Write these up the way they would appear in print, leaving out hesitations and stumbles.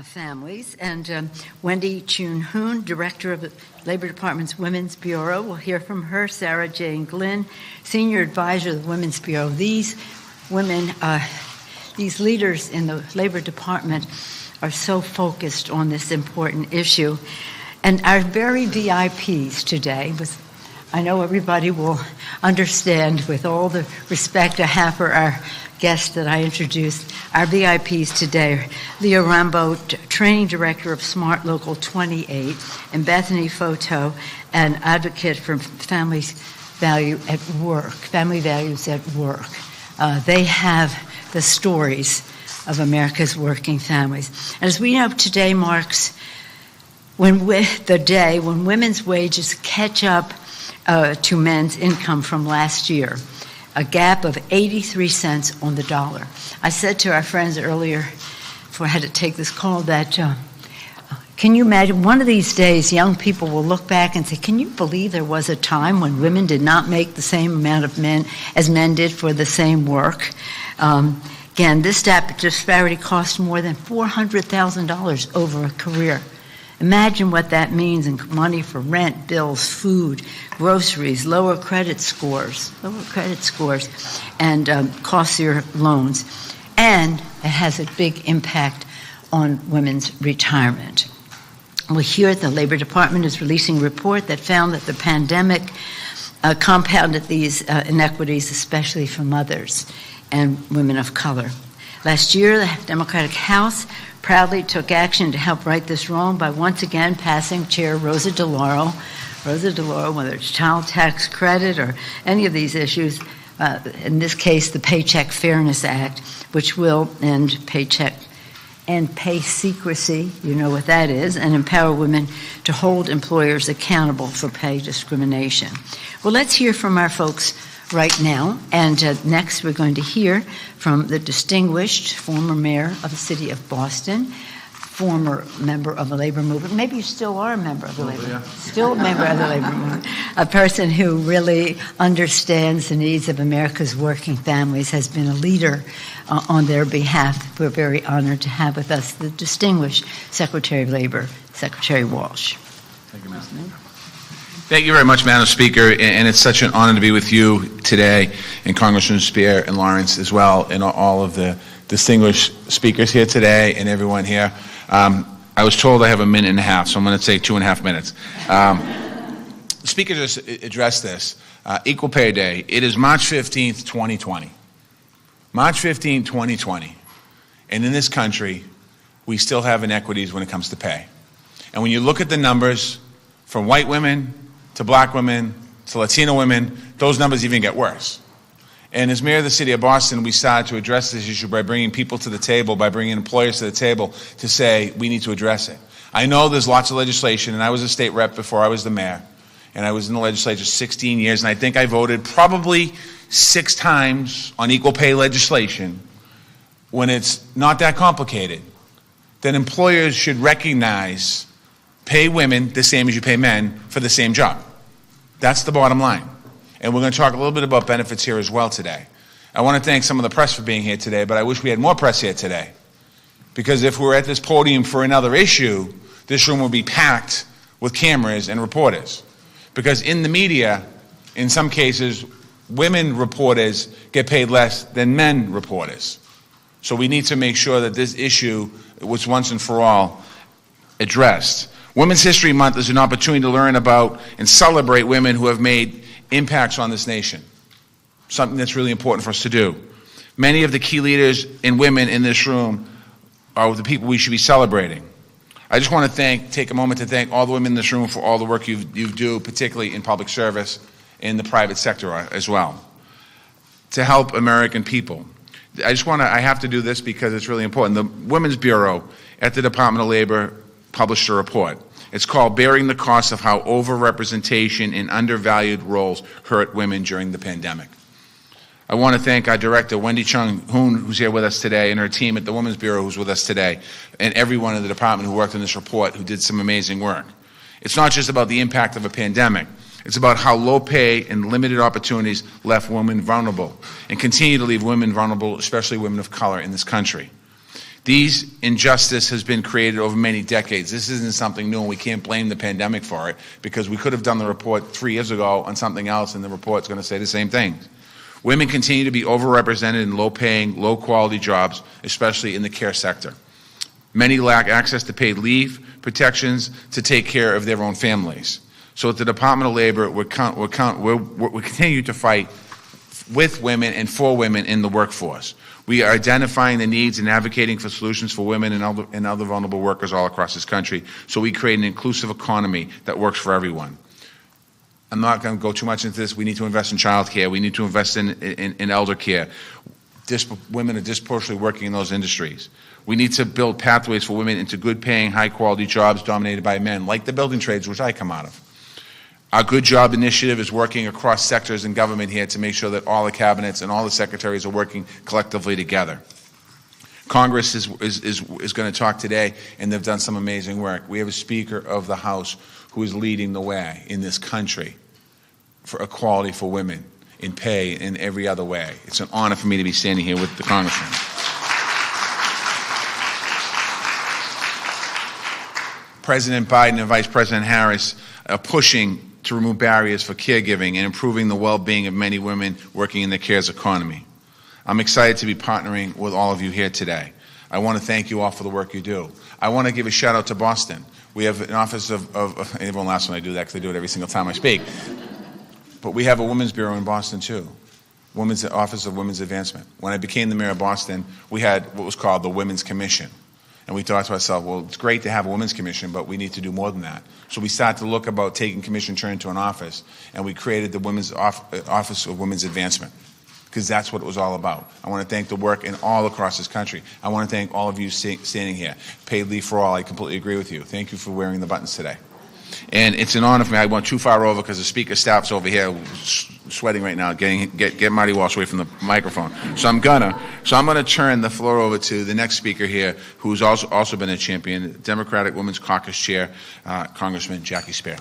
Families. And Wendy Chun-Hoon, Director of the Labor Department's Women's Bureau. We'll hear from her. Sarah Jane Glynn, Senior Advisor of the Women's Bureau. These women, these leaders in the Labor Department are so focused on this important issue. And our very VIPs today, I know everybody will understand with all the respect I have for our guests that I introduced. Our VIPs today are Leah Rambo, Training Director of Smart Local 28, and Bethany Foto, an advocate for family values at work. They have the stories of America's working families. As we know, today marks the day when women's wages catch up to men's income from last year. A gap of 83 cents on the dollar. I said to our friends earlier, before I had to take this call, that can you imagine one of these days young people will look back and say, can you believe there was a time when women did not make the same amount of as men did for the same work? Again, this disparity cost more than $400,000 over a career. Imagine what that means in money for rent, bills, food, groceries, lower credit scores, and costlier loans. And it has a big impact on women's retirement. Well, here the Labor Department is releasing a report that found that the pandemic compounded these inequities, especially for mothers and women of color. Last year, the Democratic House proudly took action to help right this wrong by once again passing Chair Rosa DeLauro, whether it's child tax credit or any of these issues, in this case, the Paycheck Fairness Act, which will end pay secrecy, you know what that is, and empower women to hold employers accountable for pay discrimination. Well, let's hear from our folks right now, and next we're going to hear from the distinguished former mayor of the city of Boston, former member of the labor movement. Maybe you still are a member of the labor movement. Still a member of the labor movement. A person who really understands the needs of America's working families, has been a leader on their behalf. We're very honored to have with us the distinguished Secretary of Labor, Secretary Walsh. Thank you, Madam. Thank you very much, Madam Speaker, and it's such an honor to be with you today, and Congressman Spear and Lawrence as well, and all of the distinguished speakers here today and everyone here. I was told I have a minute and a half, so I'm going to say 2.5 minutes. The Speaker just addressed this. Equal Pay Day. It is March 15th, 2020. March 15th, 2020. And in this country, we still have inequities when it comes to pay. And when you look at the numbers from white women to black women to Latino women, those numbers even get worse. And as mayor of the city of Boston, we started to address this issue by bringing people to the table, by bringing employers to the table to say we need to address it. I know there's lots of legislation, and I was a state rep before I was the mayor, and I was in the legislature 16 years, and I think I voted probably 6 times on equal pay legislation when it's not that complicated. Then employers should recognize pay women the same as you pay men for the same job. That's the bottom line. And we're going to talk a little bit about benefits here as well today. I want to thank some of the press for being here today, but I wish we had more press here today. Because if we were at this podium for another issue, this room would be packed with cameras and reporters. Because in the media, in some cases, women reporters get paid less than men reporters. So we need to make sure that this issue was once and for all addressed. Women's History Month is an opportunity to learn about and celebrate women who have made impacts on this nation, something that's really important for us to do. Many of the key leaders and women in this room are the people we should be celebrating. I just want to take a moment to thank all the women in this room for all the work you do, particularly in public service, in the private sector as well, to help American people. I have to do this because it's really important. The Women's Bureau at the Department of Labor published a report. It's called Bearing the Cost of How Overrepresentation in Undervalued Roles Hurt Women During the Pandemic. I want to thank our director, Wendy Chung-Hoon, who's here with us today, and her team at the Women's Bureau who's with us today, and everyone in the department who worked on this report who did some amazing work. It's not just about the impact of a pandemic. It's about how low pay and limited opportunities left women vulnerable and continue to leave women vulnerable, especially women of color in this country. These injustice has been created over many decades. This isn't something new, and we can't blame the pandemic for it, because we could have done the report 3 years ago on something else, and the report's going to say the same thing. Women continue to be overrepresented in low-paying, low-quality jobs, especially in the care sector. Many lack access to paid leave, protections to take care of their own families. So at the Department of Labor, we continue to fight with women and for women in the workforce. We are identifying the needs and advocating for solutions for women and other vulnerable workers all across this country, so we create an inclusive economy that works for everyone. I'm not going to go too much into this. We need to invest in child care. We need to invest in elder care. Women are disproportionately working in those industries. We need to build pathways for women into good-paying, high-quality jobs dominated by men, like the building trades, which I come out of. Our Good Job initiative is working across sectors in government here to make sure that all the cabinets and all the secretaries are working collectively together. Congress is going to talk today, and they've done some amazing work. We have a Speaker of the House who is leading the way in this country for equality for women in pay in every other way. It's an honor for me to be standing here with the Congressman. President Biden and Vice President Harris are pushing to remove barriers for caregiving and improving the well-being of many women working in the cares economy. I'm excited to be partnering with all of you here today. I want to thank you all for the work you do. I want to give a shout out to Boston. We have an office of everyone laughs when I do that because I do it every single time I speak. But we have a women's bureau in Boston too, Women's Office of Women's Advancement. When I became the mayor of Boston, we had what was called the Women's Commission. And we thought to ourselves, well, it's great to have a women's commission, but we need to do more than that. So we started to look about taking commission turn into an office, and we created the Women's Office of Women's Advancement, because that's what it was all about. I want to thank the work in all across this country. I want to thank all of you standing here. Paid leave for all, I completely agree with you. Thank you for wearing the buttons today. And it's an honor for me. I went too far over because the speaker staff's over here sweating right now, get Marty Walsh away from the microphone. So I'm gonna turn the floor over to the next speaker here, who's also been a champion, Democratic Women's Caucus Chair, Congressman Jackie Speier.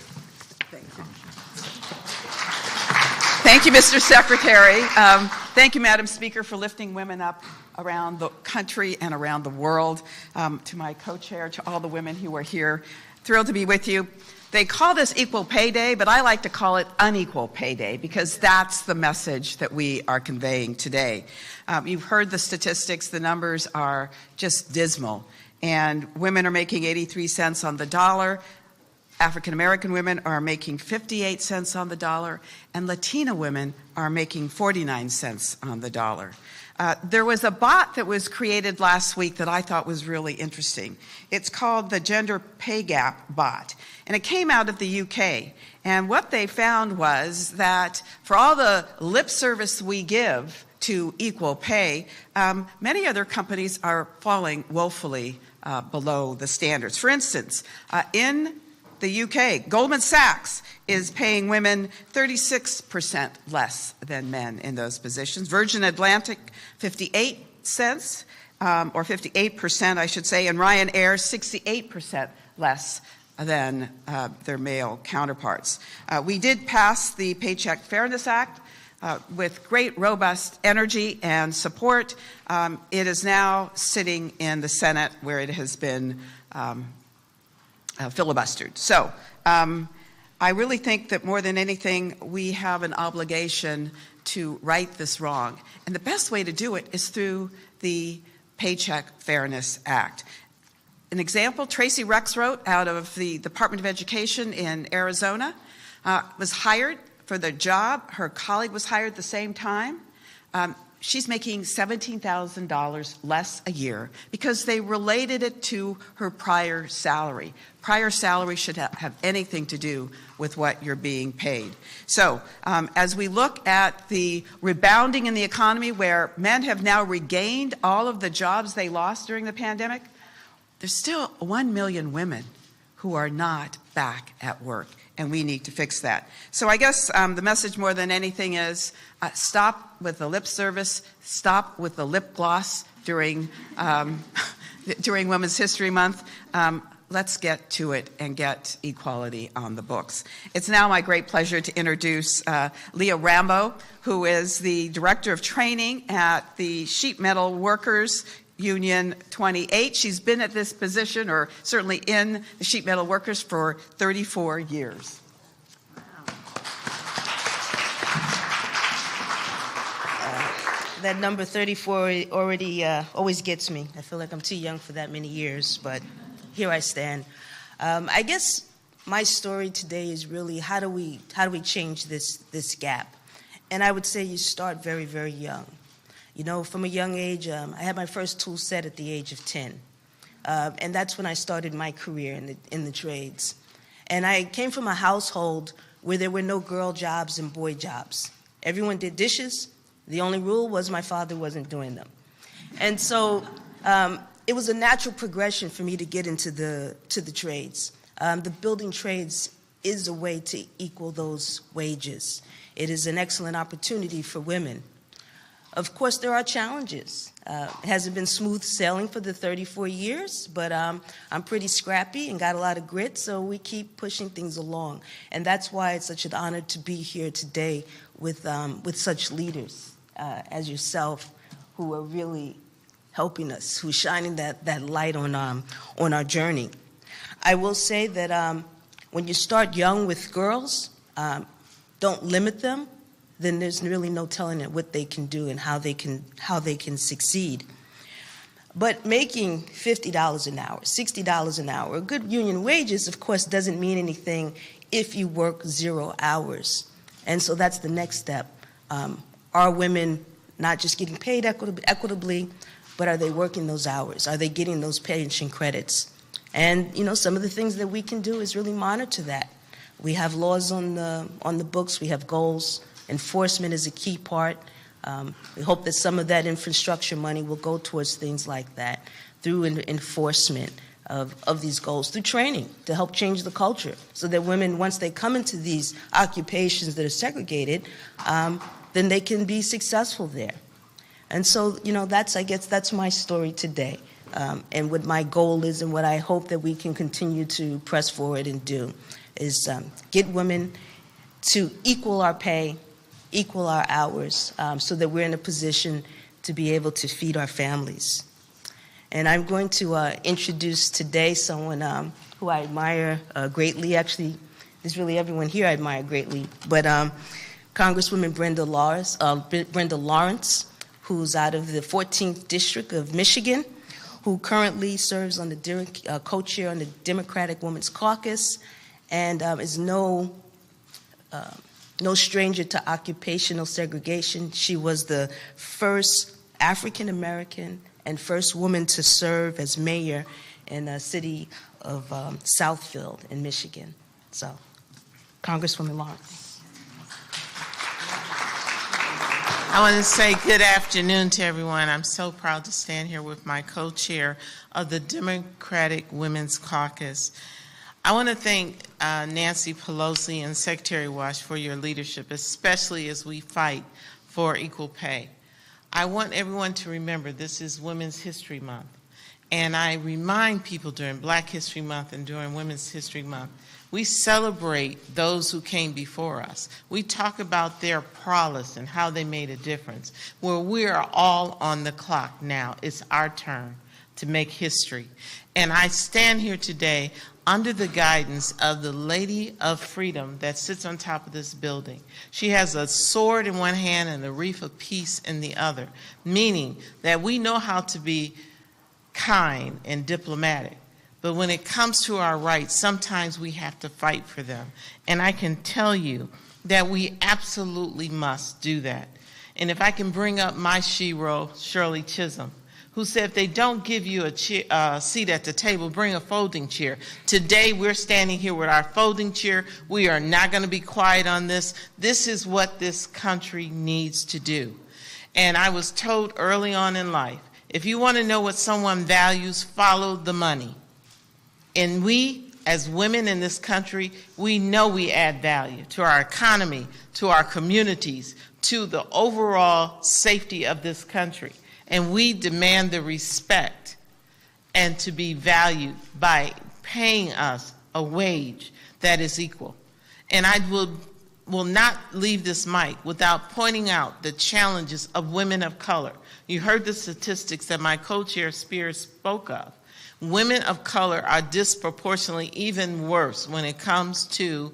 Thank you, Mr. Secretary. Thank you, Madam Speaker, for lifting women up around the country and around the world. To my co-chair, to all the women who are here, thrilled to be with you. They call this Equal Pay Day, but I like to call it Unequal Pay Day, because that's the message that we are conveying today. You've heard the statistics. The numbers are just dismal. And women are making 83 cents on the dollar. African-American women are making 58 cents on the dollar. And Latina women are making 49 cents on the dollar. There was a bot that was created last week that I thought was really interesting. It's called the Gender Pay Gap Bot, and it came out of the UK. And what they found was that for all the lip service we give to equal pay, many other companies are falling woefully below the standards. For instance, in the UK, Goldman Sachs is paying women 36% less than men in those positions. Virgin Atlantic, 58 cents, or 58%, I should say, and Ryanair, 68% less than their male counterparts. We did pass the Paycheck Fairness Act with great, robust energy and support. It is now sitting in the Senate, where it has been filibustered. So I really think that more than anything, we have an obligation to right this wrong. And the best way to do it is through the Paycheck Fairness Act. An example, Tracy Rexroth out of the Department of Education in Arizona was hired for the job. Her colleague was hired at the same time. She's making $17,000 less a year because they related it to her prior salary. Prior salary should have anything to do with what you're being paid. So as we look at the rebounding in the economy, where men have now regained all of the jobs they lost during the pandemic, there's still 1 million women who are not back at work, and we need to fix that. So I guess the message more than anything is stop with the lip service, stop with the lip gloss during Women's History Month. Let's get to it and get equality on the books. It's now my great pleasure to introduce Leah Rambo, who is the Director of Training at the Sheet Metal Workers Union 28. She's been at this position, or certainly in the sheet metal workers, for 34 years. That number 34 already always gets me. I feel like I'm too young for that many years, but here I stand. I guess my story today is really how do we change this gap? And I would say you start very, very young. You know, from a young age, I had my first tool set at the age of 10. And that's when I started my career in the trades. And I came from a household where there were no girl jobs and boy jobs. Everyone did dishes. The only rule was my father wasn't doing them. And so it was a natural progression for me to get into the trades. The building trades is a way to equal those wages. It is an excellent opportunity for women. Of course, there are challenges. It hasn't been smooth sailing for the 34 years, but I'm pretty scrappy and got a lot of grit, so we keep pushing things along. And that's why it's such an honor to be here today with such leaders as yourself, who are really helping us, who's shining that light on our journey. I will say that when you start young with girls, don't limit them. Then there's really no telling it what they can do and how they can succeed. But making $50 an hour, $60 an hour, good union wages, of course, doesn't mean anything if you work 0 hours. And so that's the next step. Are women not just getting paid equitably, but are they working those hours? Are they getting those pension credits? And, you know, some of the things that we can do is really monitor that. We have laws on the books. We have goals. Enforcement is a key part. We hope that some of that infrastructure money will go towards things like that through enforcement of these goals, through training to help change the culture so that women, once they come into these occupations that are segregated, then they can be successful there. And so, you know, I guess that's my story today. And what my goal is and what I hope that we can continue to press forward and do is get women to equal our pay, equal our hours, so that we're in a position to be able to feed our families. And I'm going to introduce today someone who I admire greatly. Actually, there's really everyone here I admire greatly. But Congresswoman Brenda Lawrence, who's out of the 14th District of Michigan, who currently serves on the co-chair on the Democratic Women's Caucus, and is no stranger to occupational segregation. She was the first African American and first woman to serve as mayor in the city of Southfield in Michigan. So, Congresswoman Lawrence. I want to say good afternoon to everyone. I'm so proud to stand here with my co-chair of the Democratic Women's Caucus. I want to thank Nancy Pelosi and Secretary Wash for your leadership, especially as we fight for equal pay. I want everyone to remember this is Women's History Month, and I remind people during Black History Month and during Women's History Month, we celebrate those who came before us. We talk about their prowess and how they made a difference. Well, we are all on the clock now. It's our turn to make history. And I stand here today under the guidance of the Lady of Freedom that sits on top of this building. She has a sword in one hand and a wreath of peace in the other, meaning that we know how to be kind and diplomatic. But when it comes to our rights, sometimes we have to fight for them. And I can tell you that we absolutely must do that. And if I can bring up my shero, Shirley Chisholm, who said if they don't give you a seat at the table, bring a folding chair. Today we're standing here with our folding chair. We are not going to be quiet on this. This is what this country needs to do. And I was told early on in life, if you want to know what someone values, follow the money. And we, as women in this country, we know we add value to our economy, to our communities, to the overall safety of this country. And we demand the respect and to be valued by paying us a wage that is equal. And I will will not leave this mic without pointing out the challenges of women of color. You heard the statistics that my co-chair Spears spoke of. Women of color are disproportionately even worse when it comes to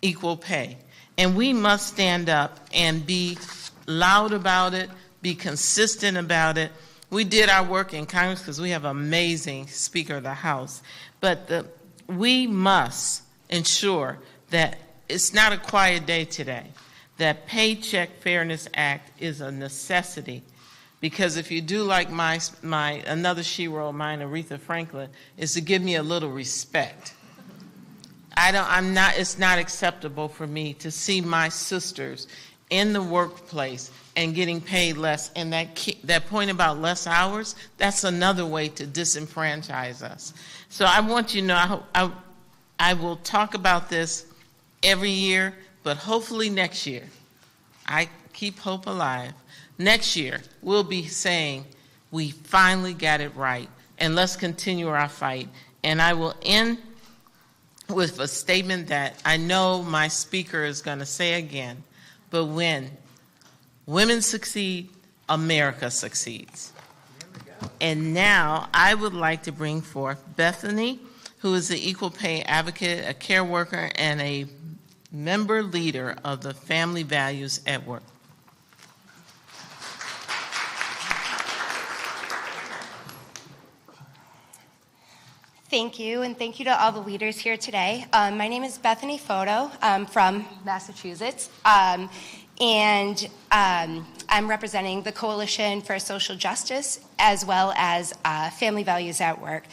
equal pay. And we must stand up and be loud about it, be consistent about it. We did our work in Congress because we have an amazing Speaker of the House. But we must ensure that it's not a quiet day today, that Paycheck Fairness Act is a necessity. Because if you do like my another shero of mine, Aretha Franklin, is to give me a little respect. It's not acceptable for me to see my sisters in the workplace and getting paid less. And that point about less hours, that's another way to disenfranchise us. So I want you to know, I will talk about this every year, but hopefully next year, I keep hope alive. Next year, we'll be saying, we finally got it right, and let's continue our fight. And I will end with a statement that I know my speaker is going to say again, but when women succeed, America succeeds. And now I would like to bring forth Bethany, who is the equal pay advocate, a care worker, and a member leader of the Family Values at Work. Thank you, and thank you to all the leaders here today. My name is Bethany Foto. I'm from Massachusetts, and I'm representing the Coalition for Social Justice as well as Family Values at Work.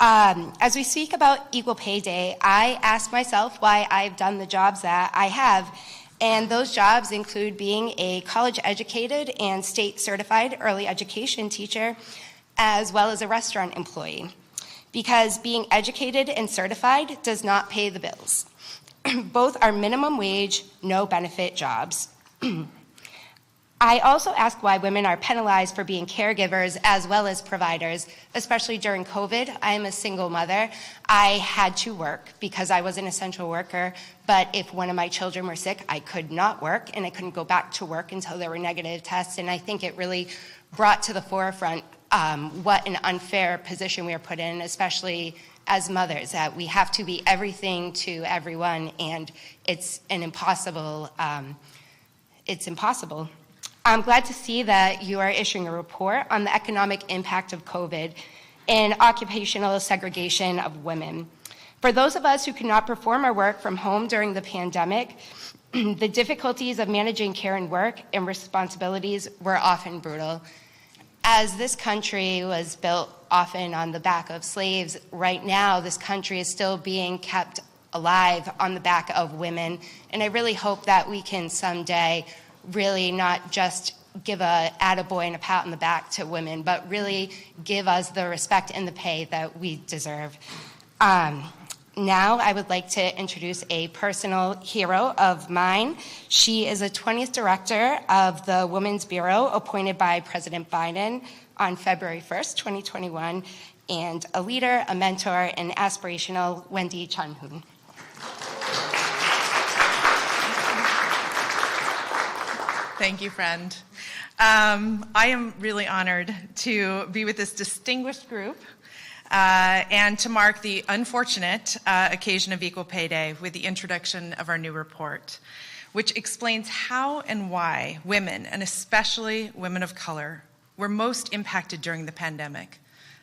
As we speak about Equal Pay Day, I ask myself why I've done the jobs that I have. And those jobs include being a college-educated and state-certified early education teacher, as well as a restaurant employee. Because being educated and certified does not pay the bills. Both are minimum wage, no benefit jobs. I also ask why women are penalized for being caregivers as well as providers, especially during COVID. I am a single mother. I had to work because I was an essential worker, but if one of my children were sick, I could not work, and I couldn't go back to work until there were negative tests, and I think it really brought to the forefront what an unfair position we are put in, especially as mothers, that we have to be everything to everyone, and it's impossible. I'm glad to see that you are issuing a report on the economic impact of COVID and occupational segregation of women. For those of us who could not perform our work from home during the pandemic, the difficulties of managing care and work and responsibilities were often brutal. As this country was built often on the back of slaves, right now this country is still being kept alive on the back of women. And I really hope that we can someday really not just give a attaboy and a pat on the back to women, but really give us the respect and the pay that we deserve. Now I would like to introduce a personal hero of mine. She is a 20th director of the Women's Bureau appointed by President Biden on February 1st, 2021, and a leader, a mentor, and aspirational Wendy Chunhoon. Thank you, friend. I am really honored to be with this distinguished group and to mark the unfortunate occasion of Equal Pay Day with the introduction of our new report, which explains how and why women, and especially women of color, were most impacted during the pandemic,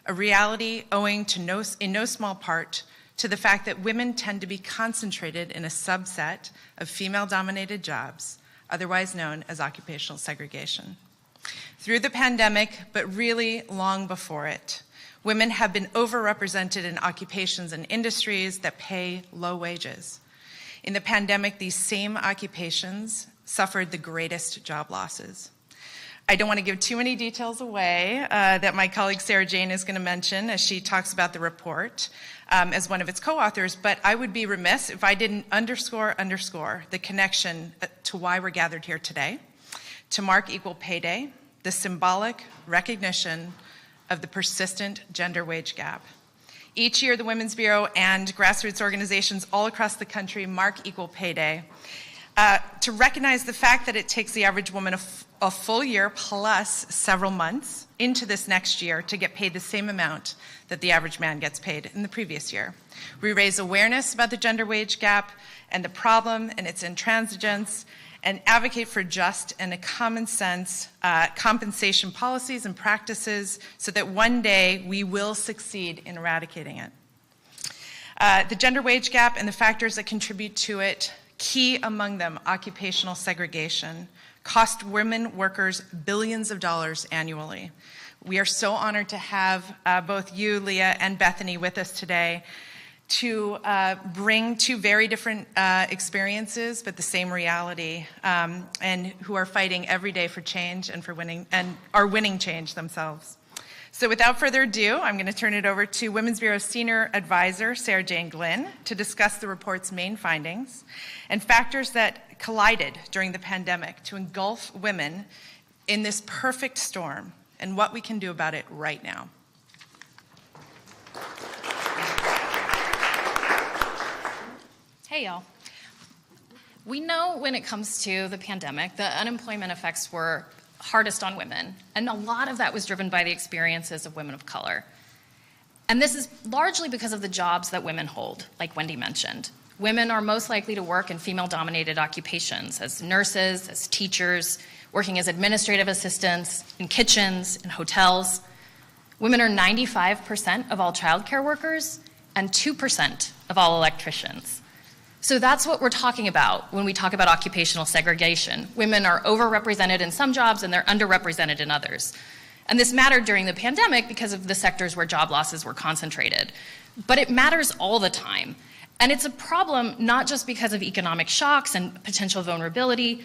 a reality owing to in no small part to the fact that women tend to be concentrated in a subset of female-dominated jobs, otherwise known as occupational segregation. Through the pandemic, but really long before it, women have been overrepresented in occupations and industries that pay low wages. In the pandemic, these same occupations suffered the greatest job losses. I don't want to give too many details away that my colleague Sarah Jane is going to mention as she talks about the report as one of its co-authors, but I would be remiss if I didn't underscore the connection to why we're gathered here today, to mark Equal Pay Day, the symbolic recognition of the persistent gender wage gap. Each year, the Women's Bureau and grassroots organizations all across the country mark Equal Pay Day. to recognize the fact that it takes the average woman a full year plus several months into this next year to get paid the same amount that the average man gets paid in the previous year. We raise awareness about the gender wage gap and the problem and its intransigence, and advocate for just and a common sense compensation policies and practices so that one day we will succeed in eradicating it. The gender wage gap and the factors that contribute to it, key among them, occupational segregation, cost women workers billions of dollars annually. We are so honored to have both you, Leah, and Bethany with us today to bring two very different experiences, but the same reality, and who are fighting every day for change and for winning, and are winning change themselves. So without further ado, I'm going to turn it over to Women's Bureau Senior Advisor Sarah Jane Glynn to discuss the report's main findings and factors that collided during the pandemic to engulf women in this perfect storm and what we can do about it right now. Hey, y'all. We know when it comes to the pandemic, the unemployment effects were hardest on women, and a lot of that was driven by the experiences of women of color. And this is largely because of the jobs that women hold, like Wendy mentioned. Women are most likely to work in female-dominated occupations, as nurses, as teachers, working as administrative assistants, in kitchens, in hotels. Women are 95% of all childcare workers and 2% of all electricians. So that's what we're talking about when we talk about occupational segregation. Women are overrepresented in some jobs and they're underrepresented in others. And this mattered during the pandemic because of the sectors where job losses were concentrated. But it matters all the time. And it's a problem not just because of economic shocks and potential vulnerability,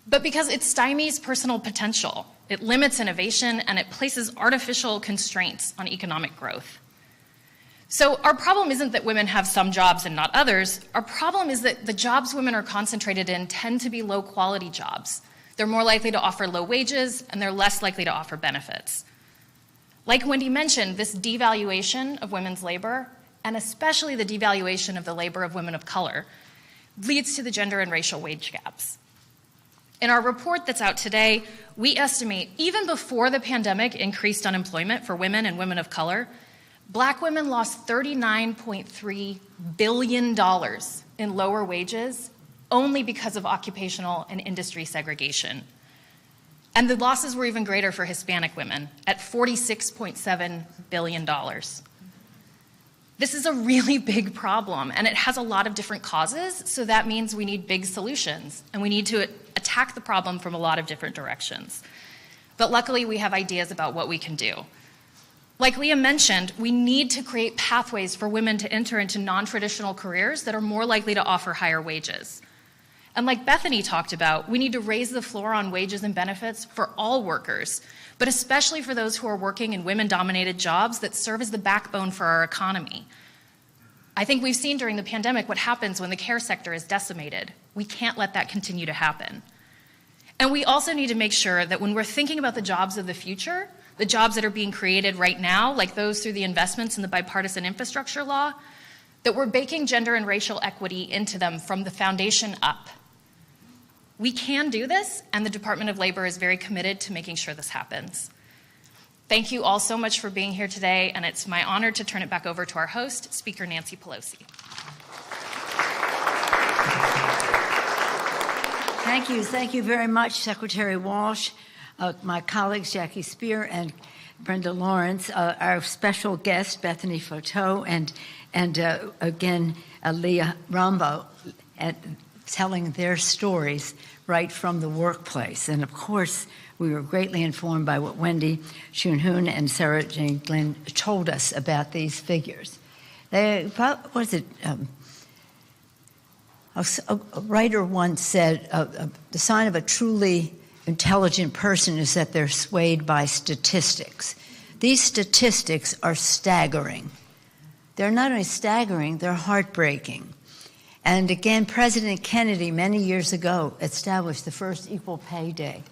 but because it stymies personal potential. It limits innovation and it places artificial constraints on economic growth. So our problem isn't that women have some jobs and not others. Our problem is that the jobs women are concentrated in tend to be low-quality jobs. They're more likely to offer low wages, and they're less likely to offer benefits. Like Wendy mentioned, this devaluation of women's labor, and especially the devaluation of the labor of women of color, leads to the gender and racial wage gaps. In our report that's out today, we estimate even before the pandemic increased unemployment for women and women of color, Black women lost $39.3 billion in lower wages only because of occupational and industry segregation. And the losses were even greater for Hispanic women at $46.7 billion. This is a really big problem, and it has a lot of different causes, so that means we need big solutions, and we need to attack the problem from a lot of different directions. But luckily, we have ideas about what we can do. Like Leah mentioned, we need to create pathways for women to enter into non-traditional careers that are more likely to offer higher wages. And like Bethany talked about, we need to raise the floor on wages and benefits for all workers, but especially for those who are working in women-dominated jobs that serve as the backbone for our economy. I think we've seen during the pandemic what happens when the care sector is decimated. We can't let that continue to happen. And we also need to make sure that when we're thinking about the jobs of the future, the jobs that are being created right now, like those through the investments in the bipartisan infrastructure law, that we're baking gender and racial equity into them from the foundation up. We can do this, and the Department of Labor is very committed to making sure this happens. Thank you all so much for being here today, and it's my honor to turn it back over to our host, Speaker Nancy Pelosi. Thank you very much, Secretary Walsh. My colleagues Jackie Spear and Brenda Lawrence, our special guest Bethany Foto, and again Leah Rambo, telling their stories right from the workplace. And of course, we were greatly informed by what Wendy Shunhun and Sarah Jane Glynn told us about these figures. A writer once said, the sign of a truly intelligent person is that they're swayed by statistics. These statistics are staggering. They're not only staggering, they're heartbreaking. And again, President Kennedy, many years ago, established the first Equal Pay Day.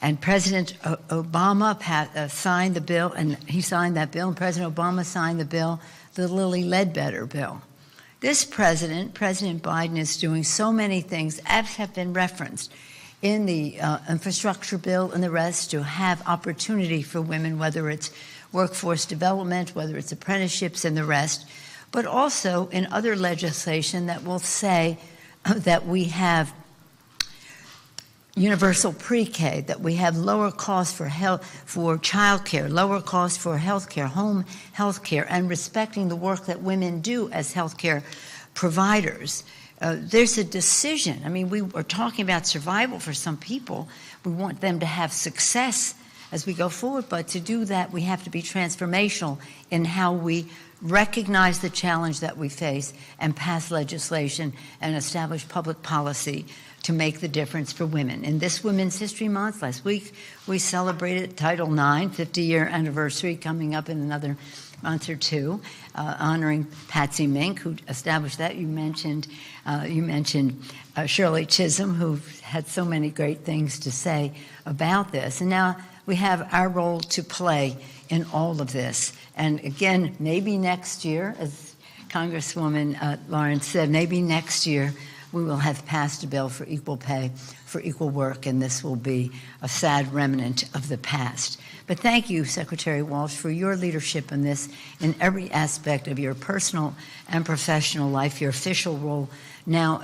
And President Obama signed the bill, and he signed that bill, and President Obama signed the bill, the Lilly Ledbetter bill. This president, President Biden, is doing so many things, as have been referenced in the infrastructure bill and the rest, to have opportunity for women, whether it's workforce development, whether it's apprenticeships and the rest, but also in other legislation that will say that we have universal pre-K, that we have lower costs for child care, lower costs for health care, home health care, and respecting the work that women do as health care providers. There's a decision. I mean, we are talking about survival for some people. We want them to have success as we go forward, but to do that, we have to be transformational in how we recognize the challenge that we face and pass legislation and establish public policy to make the difference for women. In this Women's History Month, last week, we celebrated Title IX, 50-year anniversary coming up in another month or two, honoring Patsy Mink, who established that. You mentioned Shirley Chisholm, who had so many great things to say about this. And now we have our role to play in all of this. And again, maybe next year, as Congresswoman Lawrence said, maybe next year we will have passed a bill for equal pay for equal work, and this will be a sad remnant of the past. But thank you, Secretary Walsh, for your leadership in this, in every aspect of your personal and professional life, your official role now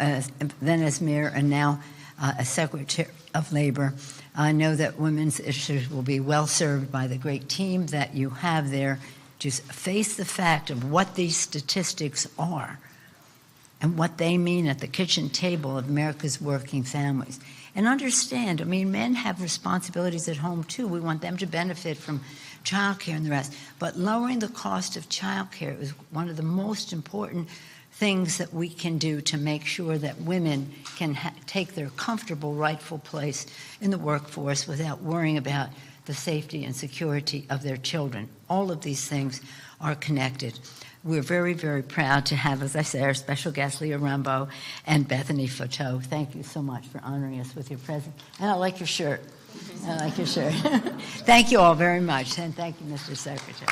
then as mayor and now as Secretary of Labor. I know that women's issues will be well served by the great team that you have there to face the fact of what these statistics are and what they mean at the kitchen table of America's working families. And understand, I mean, men have responsibilities at home too. We want them to benefit from child care and the rest. But lowering the cost of child care is one of the most important things that we can do to make sure that women can take their comfortable, rightful place in the workforce without worrying about the safety and security of their children. All of these things are connected. We're very, very proud to have, as I say, our special guests, Leah Rambo and Bethany Foto. Thank you so much for honoring us with your presence. And I like your shirt. I like your shirt. Thank you all very much. And thank you, Mr. Secretary.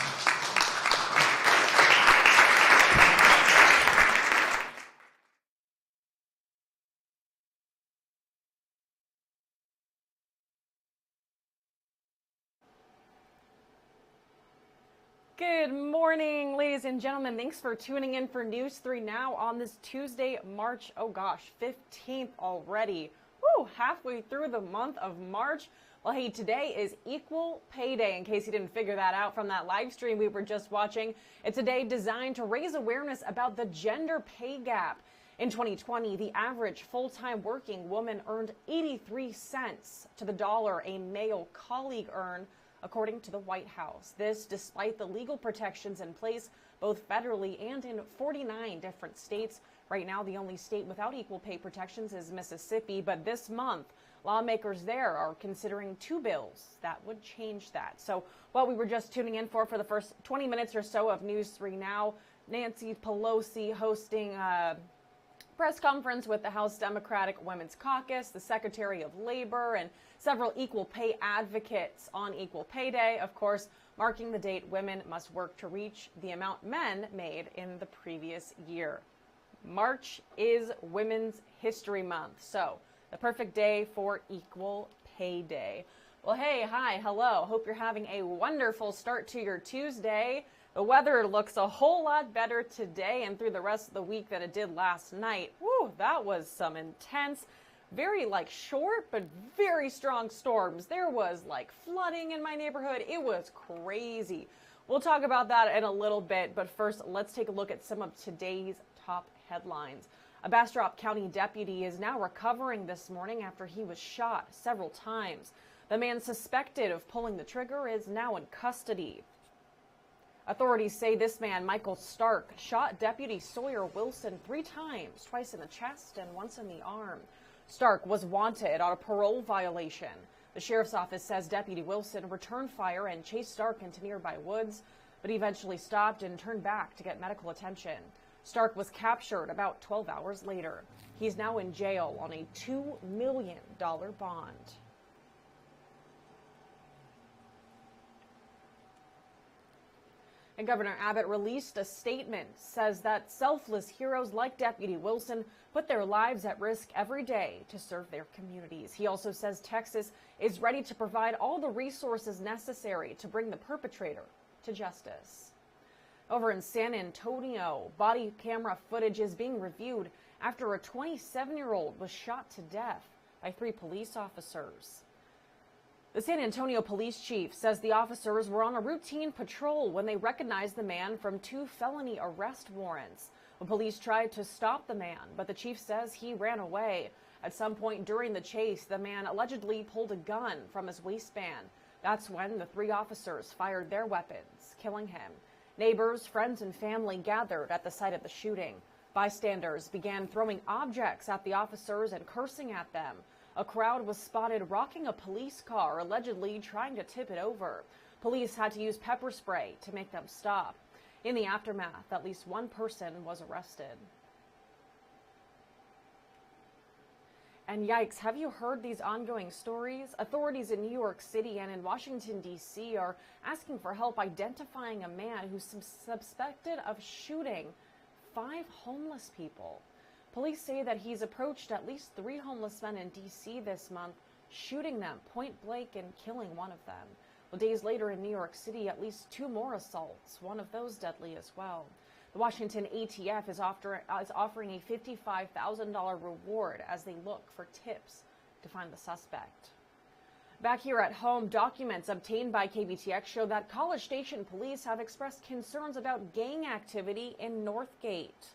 Good morning, ladies and gentlemen. Thanks for tuning in for News 3 Now on this Tuesday, March, 15th already. Woo, halfway through the month of March. Well, hey, today is Equal Pay Day, in case you didn't figure that out from that live stream we were just watching. It's a day designed to raise awareness about the gender pay gap. In 2020, the average full-time working woman earned 83 cents to the dollar a male colleague earned, according to the White House. This despite the legal protections in place both federally and in 49 different states. Right now, the only state without equal pay protections is Mississippi, but this month, lawmakers there are considering 2 bills that would change that. So what we were just tuning in for the first 20 minutes or so of News 3 Now, Nancy Pelosi hosting a press conference with the House Democratic Women's Caucus, the Secretary of Labor, and several equal pay advocates on Equal Pay Day, of course, marking the date women must work to reach the amount men made in the previous year. March is Women's History Month, so the perfect day for Equal Pay Day. Well, hey, hi, hello. Hope you're having a wonderful start to your Tuesday. The weather looks a whole lot better today and through the rest of the week than it did last night. Woo, that was some intense, very short but very strong storms. There was flooding in my neighborhood. It was crazy. We'll talk about that in a little bit, but first let's take a look at some of today's top headlines. A Bastrop County deputy is now recovering this morning after he was shot several times. The man suspected of pulling the trigger is now in custody. Authorities say this man, Michael Stark, shot Deputy Sawyer Wilson 3 times, twice in the chest and once in the arm. Stark was wanted on a parole violation. The sheriff's office says Deputy Wilson returned fire and chased Stark into nearby woods, but he eventually stopped and turned back to get medical attention. Stark was captured about 12 hours later. He's now in jail on a $2 million bond. And Governor Abbott released a statement, says that selfless heroes like Deputy Wilson put their lives at risk every day to serve their communities. He also says Texas is ready to provide all the resources necessary to bring the perpetrator to justice. Over in San Antonio, body camera footage is being reviewed after a 27-year-old was shot to death by 3 police officers. The San Antonio police chief says the officers were on a routine patrol when they recognized the man from 2 felony arrest warrants. The police tried to stop the man, but the chief says he ran away. At some point during the chase, the man allegedly pulled a gun from his waistband. That's when the 3 officers fired their weapons, killing him. Neighbors, friends, and family gathered at the site of the shooting. Bystanders began throwing objects at the officers and cursing at them. A crowd was spotted rocking a police car, allegedly trying to tip it over. Police had to use pepper spray to make them stop. In the aftermath, at least 1 person was arrested. And yikes, have you heard these ongoing stories? Authorities in New York City and in Washington, D.C. are asking for help identifying a man who's suspected of shooting 5 homeless people. Police say that he's approached at least 3 homeless men in D.C. this month, shooting them point blank and killing one of them. Well, days later in New York City, at least 2 more assaults, one of those deadly as well. The Washington ATF is offering a $55,000 reward as they look for tips to find the suspect. Back here at home, documents obtained by KBTX show that College Station police have expressed concerns about gang activity in Northgate.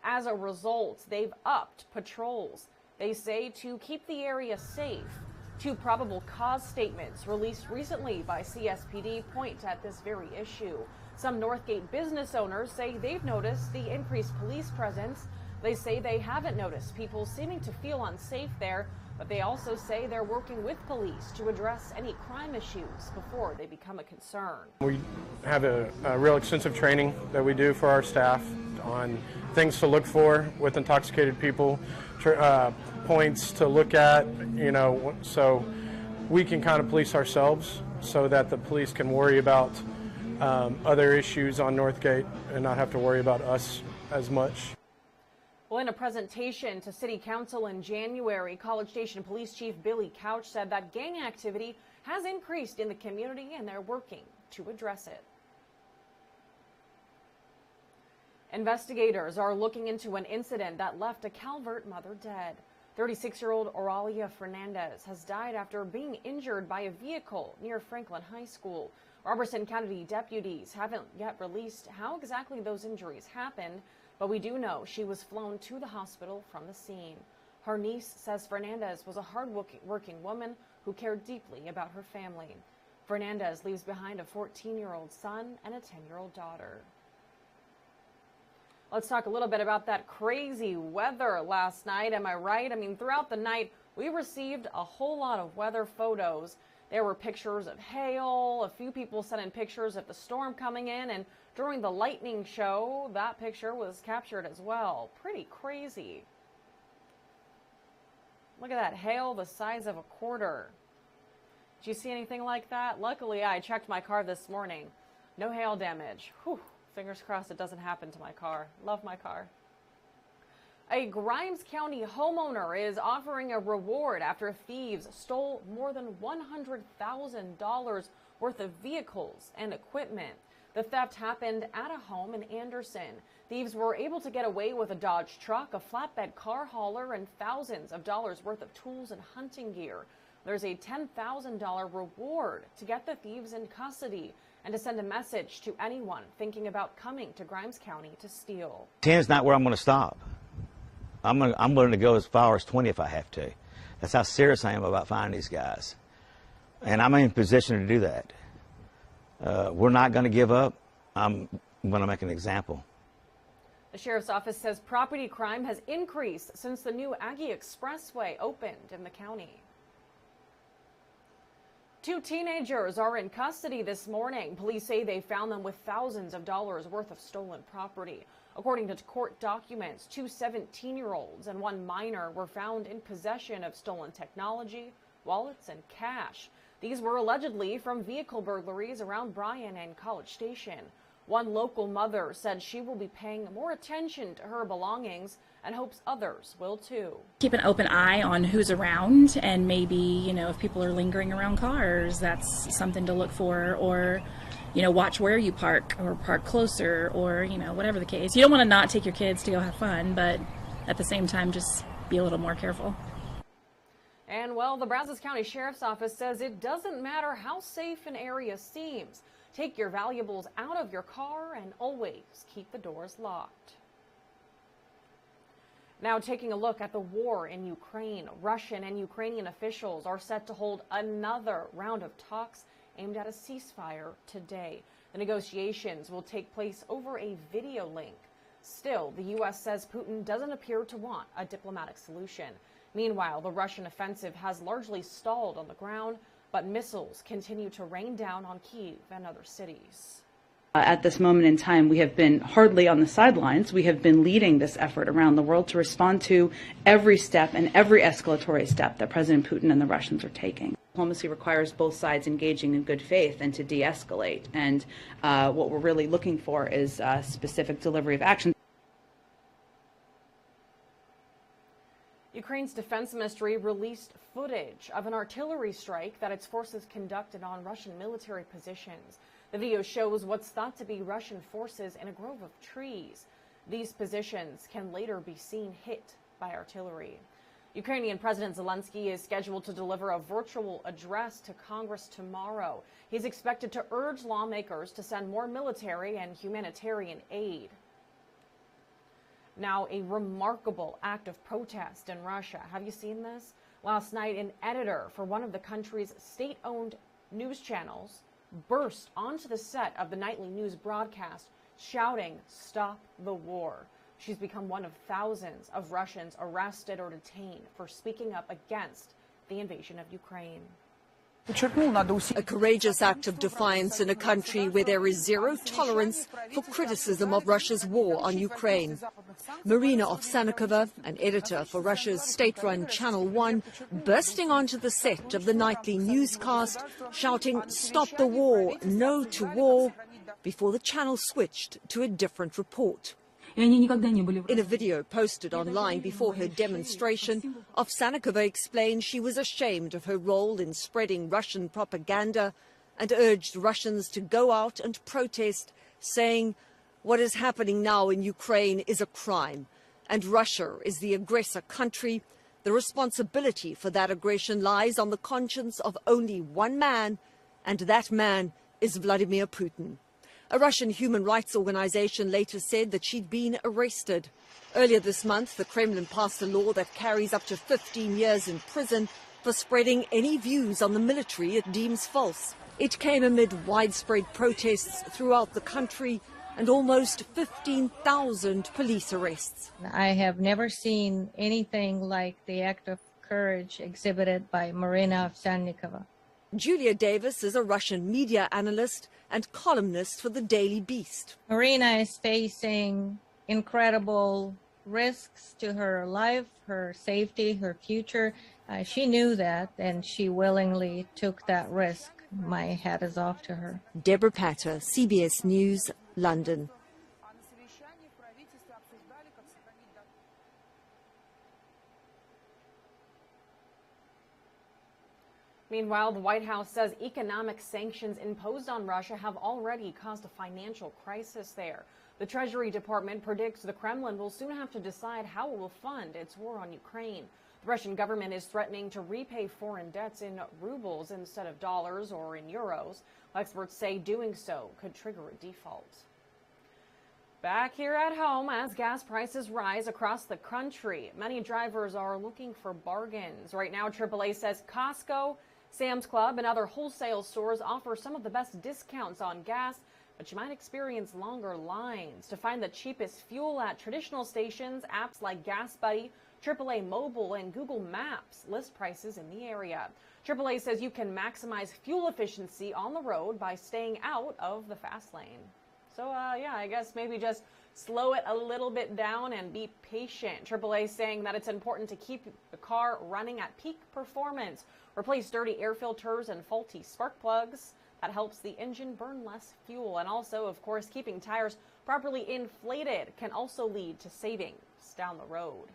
As a result, they've upped patrols. They say to keep the area safe. 2 probable cause statements released recently by CSPD point at this very issue. Some Northgate business owners say they've noticed the increased police presence. They say they haven't noticed people seeming to feel unsafe there, but they also say they're working with police to address any crime issues before they become a concern. We have a real extensive training that we do for our staff on things to look for with intoxicated people, points to look at, so we can kind of police ourselves so that the police can worry about other issues on Northgate and not have to worry about us as much. Well, in a presentation to City Council in January, College Station Police Chief Billy Couch said that gang activity has increased in the community and they're working to address it. Investigators are looking into an incident that left a Calvert mother dead. 36-year-old Oralia Fernandez has died after being injured by a vehicle near Franklin High School. Robertson County deputies haven't yet released how exactly those injuries happened, but we do know she was flown to the hospital from the scene. Her niece says Fernandez was a hard-working woman who cared deeply about her family. Fernandez leaves behind a 14-year-old son and a 10-year-old daughter. Let's talk a little bit about that crazy weather last night. Am I right? I mean, throughout the night, we received a whole lot of weather photos. There were pictures of hail, a few people sent in pictures of the storm coming in, and during the lightning show, that picture was captured as well. Pretty crazy. Look at that hail the size of a quarter. Did you see anything like that? Luckily, I checked my car this morning. No hail damage. Whew. Fingers crossed it doesn't happen to my car. Love my car. A Grimes County homeowner is offering a reward after thieves stole more than $100,000 worth of vehicles and equipment. The theft happened at a home in Anderson. Thieves were able to get away with a Dodge truck, a flatbed car hauler, and thousands of dollars worth of tools and hunting gear. There's a $10,000 reward to get the thieves in custody and to send a message to anyone thinking about coming to Grimes County to steal. 10 is not where I'm going to stop. I'm willing to go as far as 20 if I have to. That's how serious I am about finding these guys. And I'm in position to do that. We're not going to give up. I'm going to make an example. The sheriff's office says property crime has increased since the new Aggie Expressway opened in the county. 2 teenagers are in custody this morning. Police say they found them with thousands of dollars worth of stolen property. According to court documents, 2 17-year-olds and 1 minor were found in possession of stolen technology, wallets, and cash. These were allegedly from vehicle burglaries around Bryan and College Station. One local mother said she will be paying more attention to her belongings and hopes others will too. Keep an open eye on who's around, and maybe, if people are lingering around cars, that's something to look for, or, watch where you park or park closer, or, whatever the case. You don't want to not take your kids to go have fun, but at the same time, just be a little more careful. And well, the Brazos County Sheriff's Office says it doesn't matter how safe an area seems. Take your valuables out of your car and always keep the doors locked. Now taking a look at the war in Ukraine, Russian and Ukrainian officials are set to hold another round of talks aimed at a ceasefire today. The negotiations will take place over a video link. Still, the U.S. says Putin doesn't appear to want a diplomatic solution. Meanwhile, the Russian offensive has largely stalled on the ground, but missiles continue to rain down on Kyiv and other cities. At this moment in time, we have been hardly on the sidelines. We have been leading this effort around the world to respond to every step and every escalatory step that President Putin and the Russians are taking. Diplomacy requires both sides engaging in good faith and to de-escalate. And what we're really looking for is specific delivery of action. Ukraine's defense ministry released footage of an artillery strike that its forces conducted on Russian military positions. The video shows what's thought to be Russian forces in a grove of trees. These positions can later be seen hit by artillery. Ukrainian President Zelensky is scheduled to deliver a virtual address to Congress tomorrow. He's expected to urge lawmakers to send more military and humanitarian aid. Now, a remarkable act of protest in Russia. Have you seen this? Last night, an editor for one of the country's state-owned news channels burst onto the set of the nightly news broadcast, shouting, "Stop the war." She's become one of thousands of Russians arrested or detained for speaking up against the invasion of Ukraine. A courageous act of defiance in a country where there is zero tolerance for criticism of Russia's war on Ukraine. Marina Ovsyannikova, an editor for Russia's state-run Channel 1, bursting onto the set of the nightly newscast, shouting, "Stop the war, no to war," before the channel switched to a different report. In a video posted online before her demonstration, Ovsyannikova explained she was ashamed of her role in spreading Russian propaganda and urged Russians to go out and protest, saying, "What is happening now in Ukraine is a crime, and Russia is the aggressor country. The responsibility for that aggression lies on the conscience of only one man, and that man is Vladimir Putin." A Russian human rights organization later said that she'd been arrested. Earlier this month, the Kremlin passed a law that carries up to 15 years in prison for spreading any views on the military it deems false. It came amid widespread protests throughout the country and almost 15,000 police arrests. I have never seen anything like the act of courage exhibited by Marina Ovsyannikova. Julia Davis is a Russian media analyst and columnist for the Daily Beast. Marina is facing incredible risks to her life, her safety, her future. She knew that, and she willingly took that risk. My hat is off to her. Deborah Patter, CBS News, London. Meanwhile, the White House says economic sanctions imposed on Russia have already caused a financial crisis there. The Treasury Department predicts the Kremlin will soon have to decide how it will fund its war on Ukraine. The Russian government is threatening to repay foreign debts in rubles instead of dollars or in euros. Experts say doing so could trigger a default. Back here at home, as gas prices rise across the country, many drivers are looking for bargains. Right now, AAA says Costco, Sam's Club, and other wholesale stores offer some of the best discounts on gas, but you might experience longer lines. To find the cheapest fuel at traditional stations, apps like Gas Buddy, AAA Mobile, and Google Maps list prices in the area. AAA says you can maximize fuel efficiency on the road by staying out of the fast lane. So, yeah, I guess maybe just slow it a little bit down and be patient. AAA saying that it's important to keep the car running at peak performance. Replace dirty air filters and faulty spark plugs. That helps the engine burn less fuel. And also, of course, keeping tires properly inflated can also lead to savings down the road.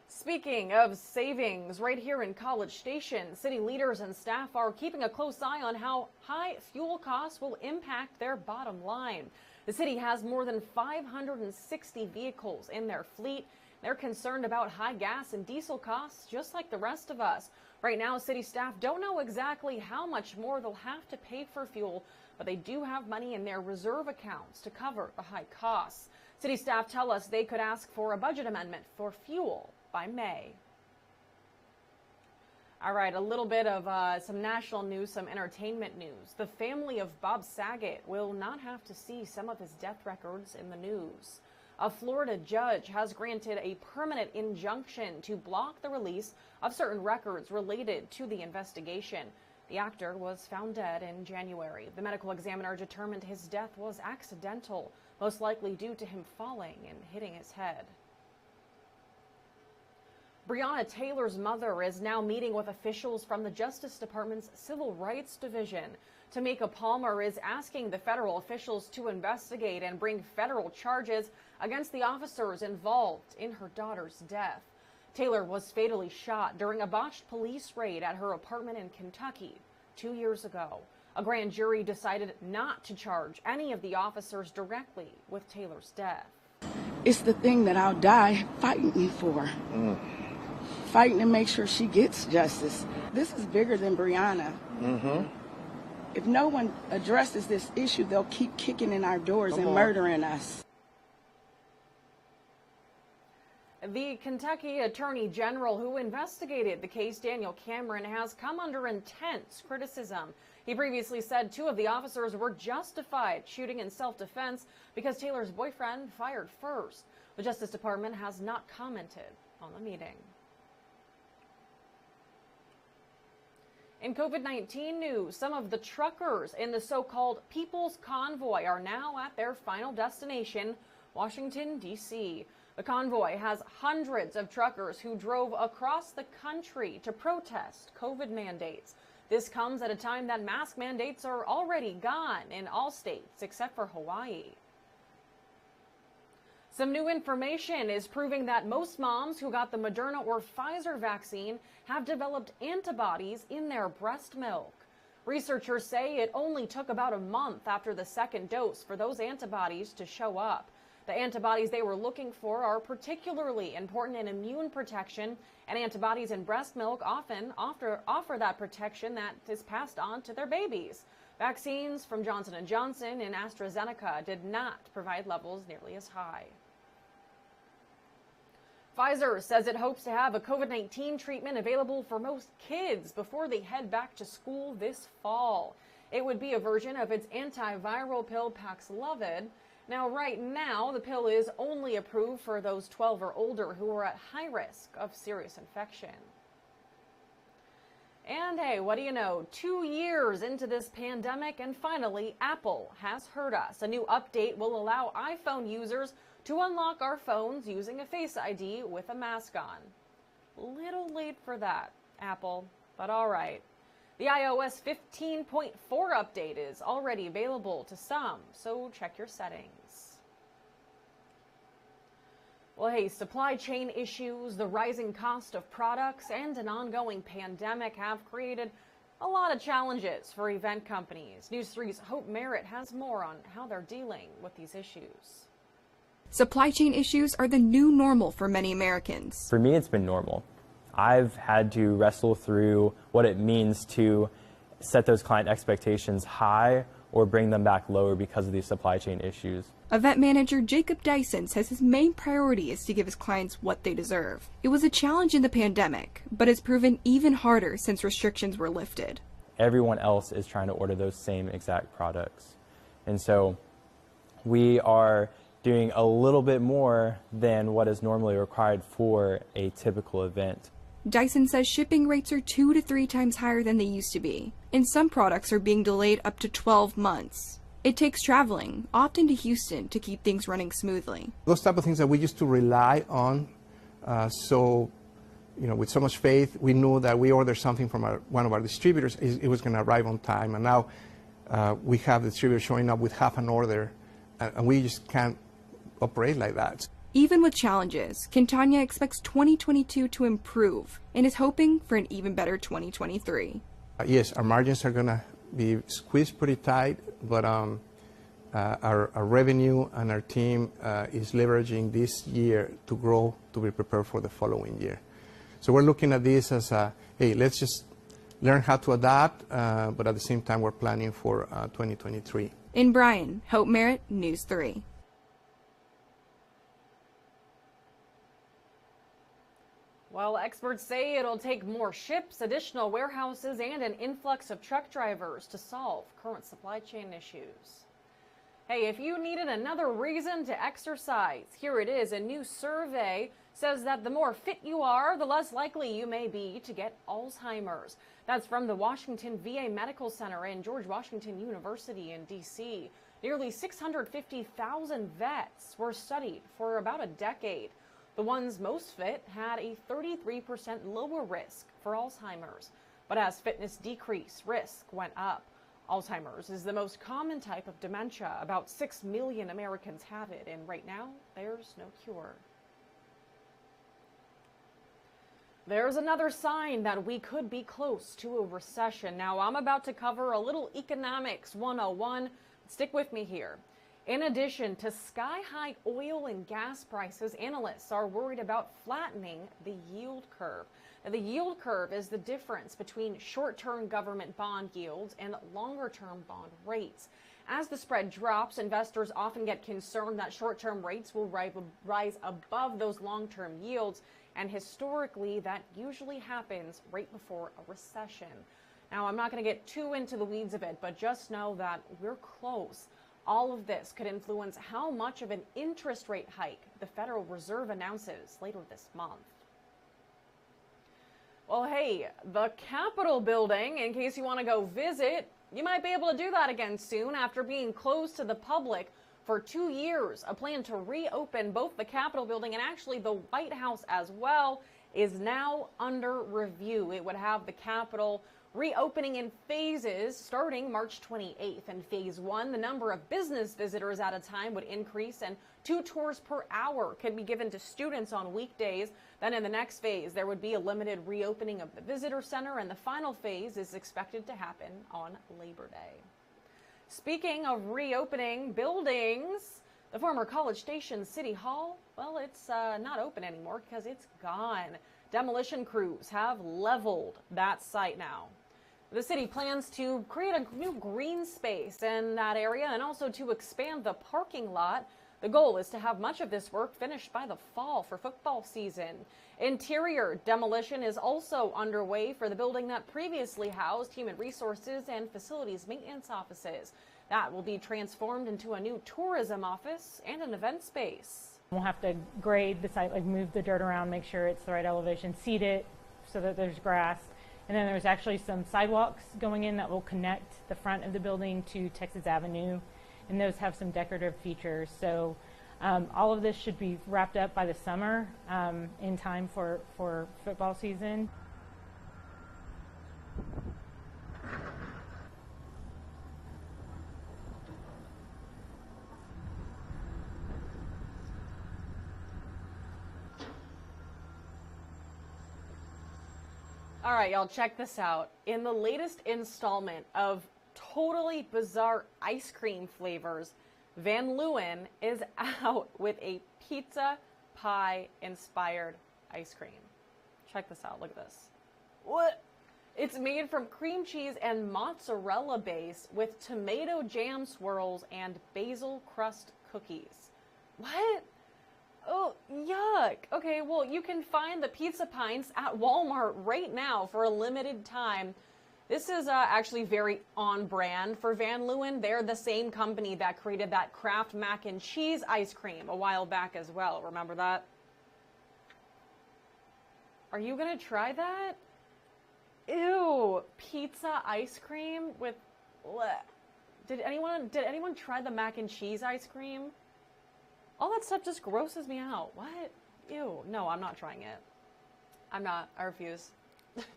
Speaking of savings, right here in College Station, city leaders and staff are keeping a close eye on how high fuel costs will impact their bottom line. The city has more than 560 vehicles in their fleet. They're concerned about high gas and diesel costs, just like the rest of us. Right now, city staff don't know exactly how much more they'll have to pay for fuel, but they do have money in their reserve accounts to cover the high costs. City staff tell us they could ask for a budget amendment for fuel by May. All right, a little bit of some national news, some entertainment news. The family of Bob Saget will not have to see some of his death records in the news. A Florida judge has granted a permanent injunction to block the release of certain records related to the investigation. The actor was found dead in January. The medical examiner determined his death was accidental, most likely due to him falling and hitting his head. Breonna Taylor's mother is now meeting with officials from the Justice Department's Civil Rights Division. Tamika Palmer is asking the federal officials to investigate and bring federal charges against the officers involved in her daughter's death. Taylor was fatally shot during a botched police raid at her apartment in Kentucky 2 years ago. A grand jury decided not to charge any of the officers directly with Taylor's death. It's the thing that I'll die fighting for. Fighting to make sure she gets justice. This is bigger than Breonna. If no one addresses this issue, they'll keep kicking in our doors and murdering us. The Kentucky Attorney General who investigated the case, Daniel Cameron, has come under intense criticism. He previously said 2 of the officers were justified shooting in self-defense because Taylor's boyfriend fired first. The Justice Department has not commented on the meeting. In COVID-19 news, some of the truckers in the so-called People's Convoy are now at their final destination, Washington, D.C. The convoy has hundreds of truckers who drove across the country to protest COVID mandates. This comes at a time that mask mandates are already gone in all states except for Hawaii. Some new information is proving that most moms who got the Moderna or Pfizer vaccine have developed antibodies in their breast milk. Researchers say it only took about a month after the second dose for those antibodies to show up. The antibodies they were looking for are particularly important in immune protection, and antibodies in breast milk often offer that protection that is passed on to their babies. Vaccines from Johnson & Johnson and AstraZeneca did not provide levels nearly as high. Pfizer says it hopes to have a COVID-19 treatment available for most kids before they head back to school this fall. It would be a version of its antiviral pill Paxlovid. Now, right now, the pill is only approved for those 12 or older who are at high risk of serious infection. And hey, what do you know? 2 years into this pandemic, and finally, Apple has heard us. A new update will allow iPhone users to unlock our phones using a Face ID with a mask on. Little late for that, Apple, but all right. The iOS 15.4 update is already available to some, so check your settings. Well, hey, supply chain issues, the rising cost of products, and an ongoing pandemic have created a lot of challenges for event companies. News 3's Hope Merritt has more on how they're dealing with these issues. Supply chain issues are the new normal for many Americans. For me, it's been normal. I've had to wrestle through what it means to set those client expectations high or bring them back lower because of these supply chain issues. Event manager Jacob Dyson says his main priority is to give his clients what they deserve. It was a challenge in the pandemic, but it's proven even harder since restrictions were lifted. Everyone else is trying to order those same exact products. And so we are doing a little bit more than what is normally required for a typical event. Dyson says shipping rates are 2 to 3 times higher than they used to be, and some products are being delayed up to 12 months. It takes traveling, often to Houston, to keep things running smoothly. Those type of things that we used to rely on, with so much faith, we knew that we ordered something from one of our distributors, it was going to arrive on time. And now we have the distributor showing up with half an order, and we just can't operate like that. Even with challenges, Quintana expects 2022 to improve and is hoping for an even better 2023. Yes, our margins are going to be squeezed pretty tight, but our revenue and our team is leveraging this year to grow to be prepared for the following year. So we're looking at this as hey, let's just learn how to adapt, but at the same time, we're planning for 2023. In Bryan, Hope Merritt, News 3. Well, experts say it'll take more ships, additional warehouses, and an influx of truck drivers to solve current supply chain issues. Hey, if you needed another reason to exercise, here it is. A new survey says that the more fit you are, the less likely you may be to get Alzheimer's. That's from the Washington VA Medical Center and George Washington University in D.C. Nearly 650,000 vets were studied for about a decade. The ones most fit had a 33% lower risk for Alzheimer's. But as fitness decreased, risk went up. Alzheimer's is the most common type of dementia. About 6 million Americans have it, and right now, there's no cure. There's another sign that we could be close to a recession. Now, I'm about to cover a little economics 101. Stick with me here. In addition to sky-high oil and gas prices, analysts are worried about flattening the yield curve. Now, the yield curve is the difference between short-term government bond yields and longer-term bond rates. As the spread drops, investors often get concerned that short-term rates will rise above those long-term yields, and historically, that usually happens right before a recession. Now, I'm not going to get too into the weeds of it, but just know that we're close. All of this could influence how much of an interest rate hike the Federal Reserve announces later this month. Well, hey, the Capitol building, in case you want to go visit, you might be able to do that again soon after being closed to the public for 2 years. A plan to reopen both the Capitol building and actually the White House as well is now under review. It would have the Capitol reopening in phases starting March 28th. In phase 1, the number of business visitors at a time would increase and 2 tours per hour could be given to students on weekdays. Then in the next phase, there would be a limited reopening of the visitor center, and the final phase is expected to happen on Labor Day. Speaking of reopening buildings, the former College Station City Hall, well, it's not open anymore because it's gone. Demolition crews have leveled that site now. The city plans to create a new green space in that area and also to expand the parking lot. The goal is to have much of this work finished by the fall for football season. Interior demolition is also underway for the building that previously housed human resources and facilities maintenance offices. That will be transformed into a new tourism office and an event space. We'll have to grade the site, like move the dirt around, make sure it's the right elevation, seed it so that there's grass. And then there's actually some sidewalks going in that will connect the front of the building to Texas Avenue. And those have some decorative features. So all of this should be wrapped up by the summer in time for football season. All right, y'all, check this out. In the latest installment of totally bizarre ice cream flavors, Van Leeuwen is out with a pizza pie inspired ice cream. Check this out. Look at this. What? It's made from cream cheese and mozzarella base with tomato jam swirls and basil crust cookies. What? Oh, yuck. Okay, well, you can find the pizza pints at Walmart right now for a limited time. This is actually very on brand for Van Leeuwen. They're the same company that created that Kraft mac and cheese ice cream a while back as well. Remember that? Are you going to try that? Ew, pizza ice cream with bleh. Did anyone try the mac and cheese ice cream? All that stuff just grosses me out. What? Ew. No, I'm not trying it. I'm not. I refuse.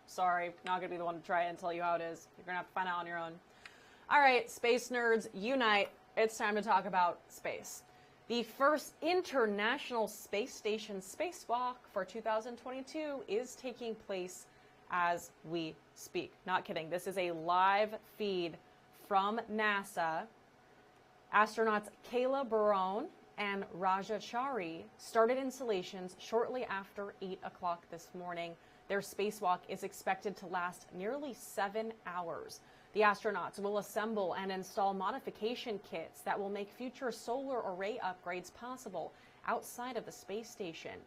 Sorry, not gonna be the one to try it and tell you how it is. You're gonna have to find out on your own. All right, space nerds, unite. It's time to talk about space. The first International Space Station spacewalk for 2022 is taking place as we speak. Not kidding. This is a live feed from NASA. Astronauts Kayla Barone and Raja Chari started installations shortly after 8 o'clock this morning. Their spacewalk is expected to last nearly 7 hours. The astronauts will assemble and install modification kits that will make future solar array upgrades possible outside of the space station.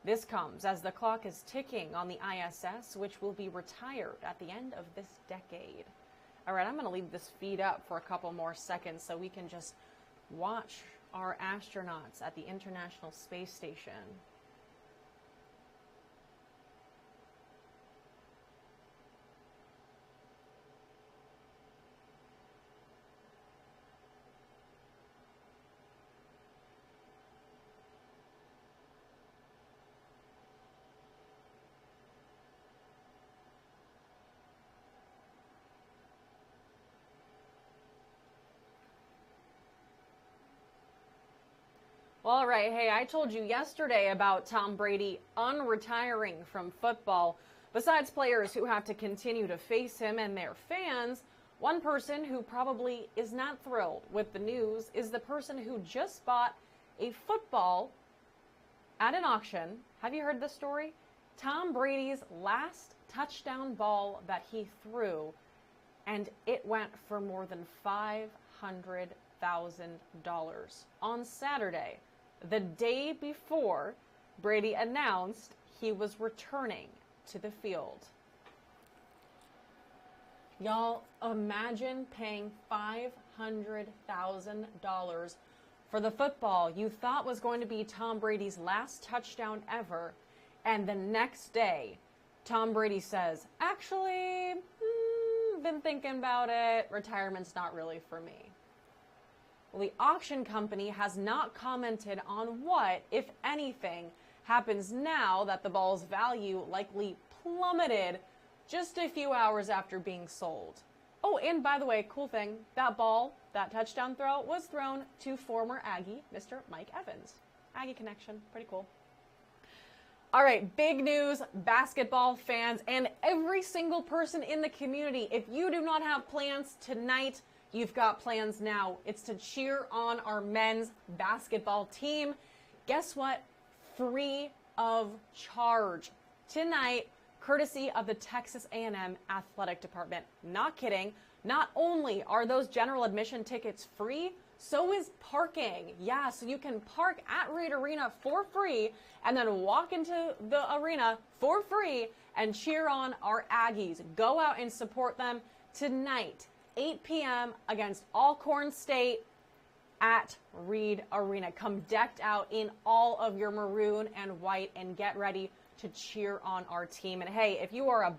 This comes as the clock is ticking on the ISS, which will be retired at the end of this decade. All right, I'm going to leave this feed up for a couple more seconds so we can just watch our astronauts at the International Space Station. Well, all right. Hey, I told you yesterday about Tom Brady unretiring from football. Besides players who have to continue to face him and their fans, one person who probably is not thrilled with the news is the person who just bought a football at an auction. Have you heard this story? Tom Brady's last touchdown ball that he threw, and it went for more than $500,000 on Saturday, the day before Brady announced he was returning to the field. Y'all, imagine paying $500,000 for the football you thought was going to be Tom Brady's last touchdown ever, and the next day, Tom Brady says, actually, been thinking about it, retirement's not really for me. Well, the auction company has not commented on what, if anything, happens now that the ball's value likely plummeted just a few hours after being sold. Oh, and by the way, cool thing, that ball, that touchdown throw, was thrown to former Aggie, Mr. Mike Evans. Aggie connection, pretty cool. All right, big news, basketball fans, and every single person in the community. If you do not have plans tonight, you've got plans now. It's to cheer on our men's basketball team. Guess what? Free of charge tonight, courtesy of the Texas A&M Athletic Department. Not kidding. Not only are those general admission tickets free, so is parking. Yeah, so you can park at Reed Arena for free and then walk into the arena for free and cheer on our Aggies. Go out and support them tonight, 8 p.m. against Alcorn State at Reed Arena. Come decked out in all of your maroon and white and get ready to cheer on our team. And hey, if you are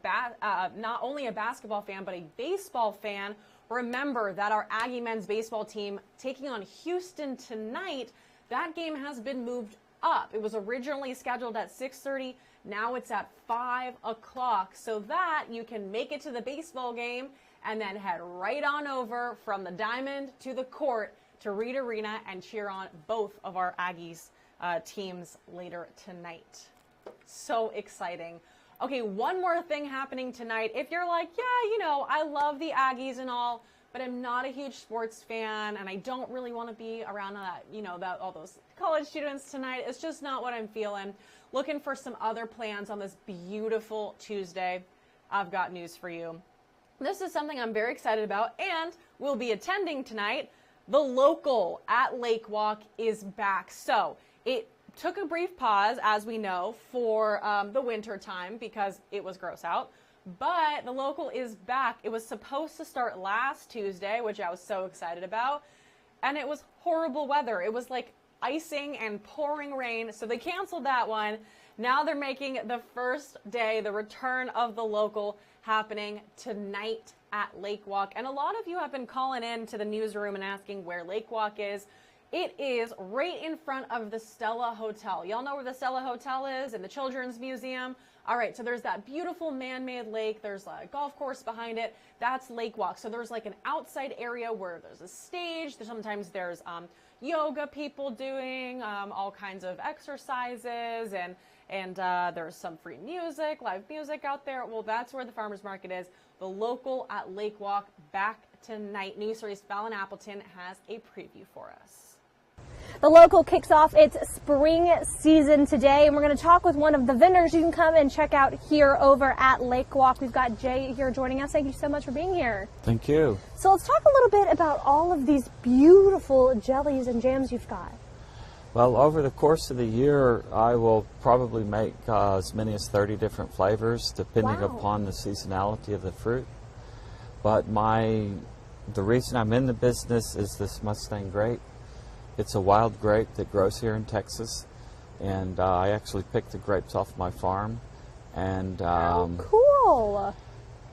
not only a basketball fan, but a baseball fan, remember that our Aggie men's baseball team taking on Houston tonight, that game has been moved up. It was originally scheduled at 6:30. Now it's at 5 o'clock so that you can make it to the baseball game and then head right on over from the diamond to the court to Reed Arena and cheer on both of our Aggies teams later tonight. So exciting. Okay, one more thing happening tonight. If you're like, yeah, you know, I love the Aggies and all, but I'm not a huge sports fan and I don't really want to be around that, you know, all those college students tonight. It's just not what I'm feeling. Looking for some other plans on this beautiful Tuesday. I've got news for you. This is something I'm very excited about and will be attending tonight. The Local at Lake Walk is back. So it took a brief pause, as we know, for the winter time because it was gross out. But the Local is back. It was supposed to start last Tuesday, which I was so excited about. And it was horrible weather. It was like icing and pouring rain. So they canceled that one. Now they're making the first day, the return of the Local, happening tonight at Lake Walk. And a lot of you have been calling in to the newsroom and asking where Lake Walk is. It is right in front of the Stella Hotel. Y'all know where the Stella Hotel is and the Children's Museum? All right, so there's that beautiful man-made lake. There's a golf course behind it. That's Lake Walk. So there's like an outside area where there's a stage. Sometimes there's yoga people doing all kinds of exercises, and there's some free music, live music out there. Well, that's where the farmers market is. The local at Lake Walk back tonight. News Stories Fallon Appleton has a preview for us. The local kicks off its spring season today, and we're going to talk with one of the vendors you can come and check out here over at Lake Walk. We've got Jay here joining us. Thank you so much for being here. Thank you. So let's talk a little bit about all of these beautiful jellies and jams you've got. Well, over the course of the year, I will probably make as many as 30 different flavors, depending upon the seasonality of the fruit. But the reason I'm in the business is this Mustang grape. It's a wild grape that grows here in Texas, and I actually picked the grapes off my farm. And cool!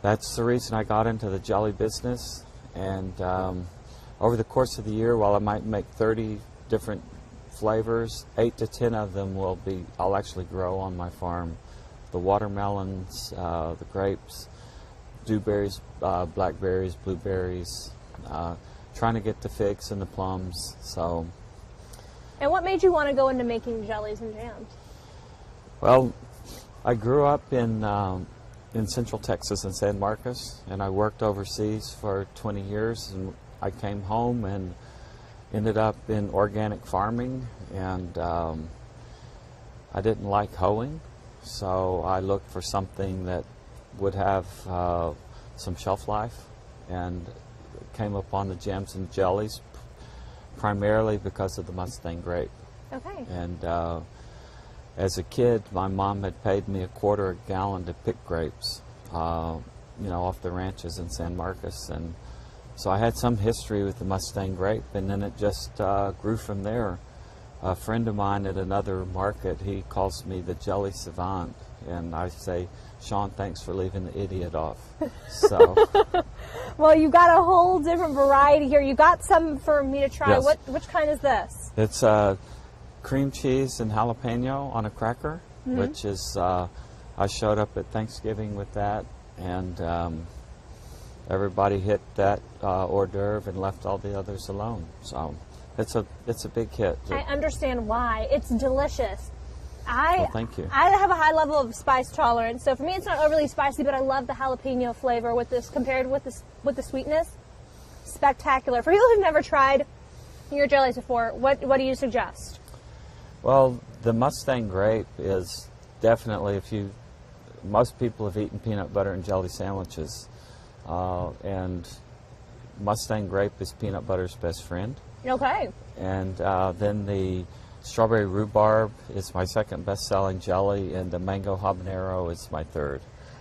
That's the reason I got into the jelly business. And over the course of the year, while I might make 30 different flavors, 8 to 10 of them I'll actually grow on my farm. The watermelons, the grapes, dewberries, blackberries, blueberries, trying to get the figs and the plums. And what made you want to go into making jellies and jams? Well, I grew up in Central Texas in San Marcos, and I worked overseas for 20 years, and I came home and ended up in organic farming, and I didn't like hoeing, so I looked for something that would have some shelf life, and came upon the jams and jellies primarily because of the Mustang grape. Okay. And as a kid, my mom had paid me $0.25 a gallon to pick grapes, off the ranches in San Marcos, and so I had some history with the Mustang grape, and then it just grew from there. A friend of mine at another market, he calls me the jelly savant, and I say, Sean, thanks for leaving the idiot off. So, well, you got a whole different variety here. You got some for me to try. Yes. Which kind is this? It's cream cheese and jalapeno on a cracker, which is, I showed up at Thanksgiving with that, and everybody hit that hors d'oeuvre and left all the others alone. So it's a big hit. I understand why. It's delicious. Well, thank you. I have a high level of spice tolerance, so for me it's not overly spicy, but I love the jalapeno flavor with this compared with the sweetness. Spectacular. For people who've never tried your jellies before, what do you suggest? Well, the Mustang grape is definitely, most people have eaten peanut butter and jelly sandwiches, and Mustang grape is peanut butter's best friend. Okay. And then the strawberry rhubarb is my second best-selling jelly, and the mango habanero is my third.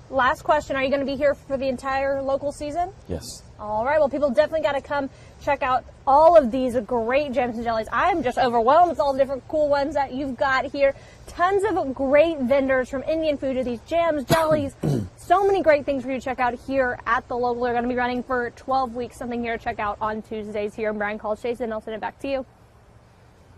Last question, are you going to be here for the entire local season? Yes. All right, well, people definitely got to come check out all of these great jams and jellies. I'm just overwhelmed with all the different cool ones that you've got here. Tons of great vendors, from Indian food to these jams, jellies, so many great things for you to check out here at the local. They're going to be running for 12 weeks, something here to check out on Tuesdays here. Brian College Jason, I'll send it back to you.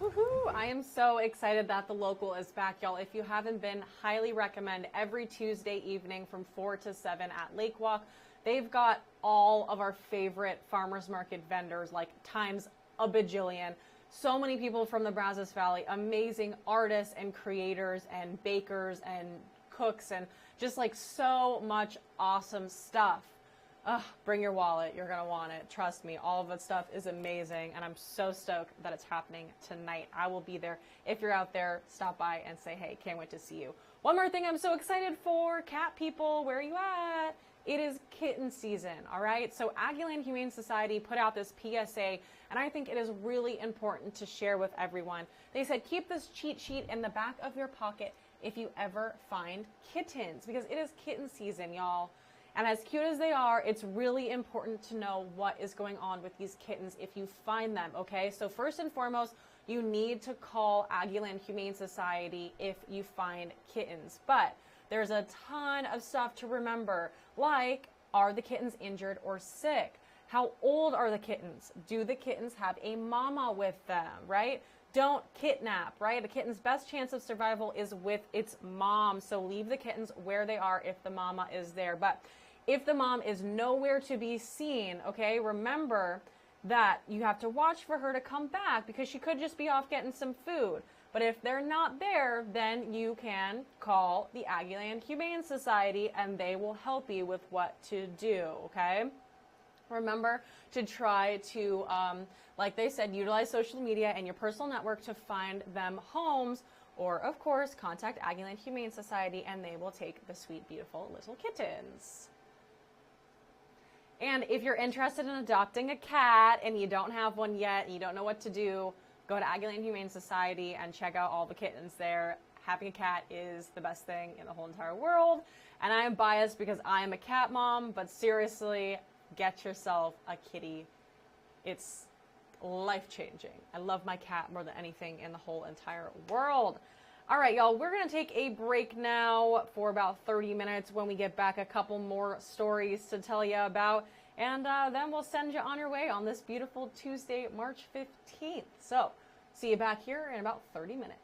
Woohoo! I am so excited that the local is back, y'all. If you haven't been, highly recommend every Tuesday evening from 4 to 7 at Lake Walk. They've got all of our favorite farmers market vendors, like times a bajillion. So many people from the Brazos Valley, amazing artists and creators and bakers and cooks, and just like so much awesome stuff. Bring your wallet. You're going to want it. Trust me. All of that stuff is amazing, and I'm so stoked that it's happening tonight. I will be there. If you're out there, stop by and say, hey, can't wait to see you. One more thing I'm so excited for, cat people, where are you at? It is kitten season, all right? So Aggieland Humane Society put out this PSA, and I think it is really important to share with everyone. They said, keep this cheat sheet in the back of your pocket if you ever find kittens, because it is kitten season, y'all. And as cute as they are, it's really important to know what is going on with these kittens if you find them, okay? So first and foremost, you need to call Aggieland Humane Society if you find kittens. But there's a ton of stuff to remember, like Are the kittens injured or sick? How old are the kittens? Do the kittens have a mama with them, right? Don't kidnap, right? A kitten's best chance of survival is with its mom. So leave the kittens where they are if the mama is there. But if the mom is nowhere to be seen, okay, remember that you have to watch for her to come back because she could just be off getting some food. But if they're not there, then you can call the Aggieland Humane Society and they will help you with what to do, okay? Remember to try to, like they said, utilize social media and your personal network to find them homes, or of course, contact Aggieland Humane Society and they will take the sweet, beautiful little kittens. And if you're interested in adopting a cat and you don't have one yet and you don't know what to do, go to Aggieland Humane Society and check out all the kittens there. Having a cat is the best thing in the whole entire world. And I am biased because I am a cat mom, but seriously, get yourself a kitty. It's life-changing. I love my cat more than anything in the whole entire world. All right, y'all, we're going to take a break now for about 30 minutes. When we get back, a couple more stories to tell you about. And then we'll send you on your way on this beautiful Tuesday, March 15th. So, see you back here in about 30 minutes.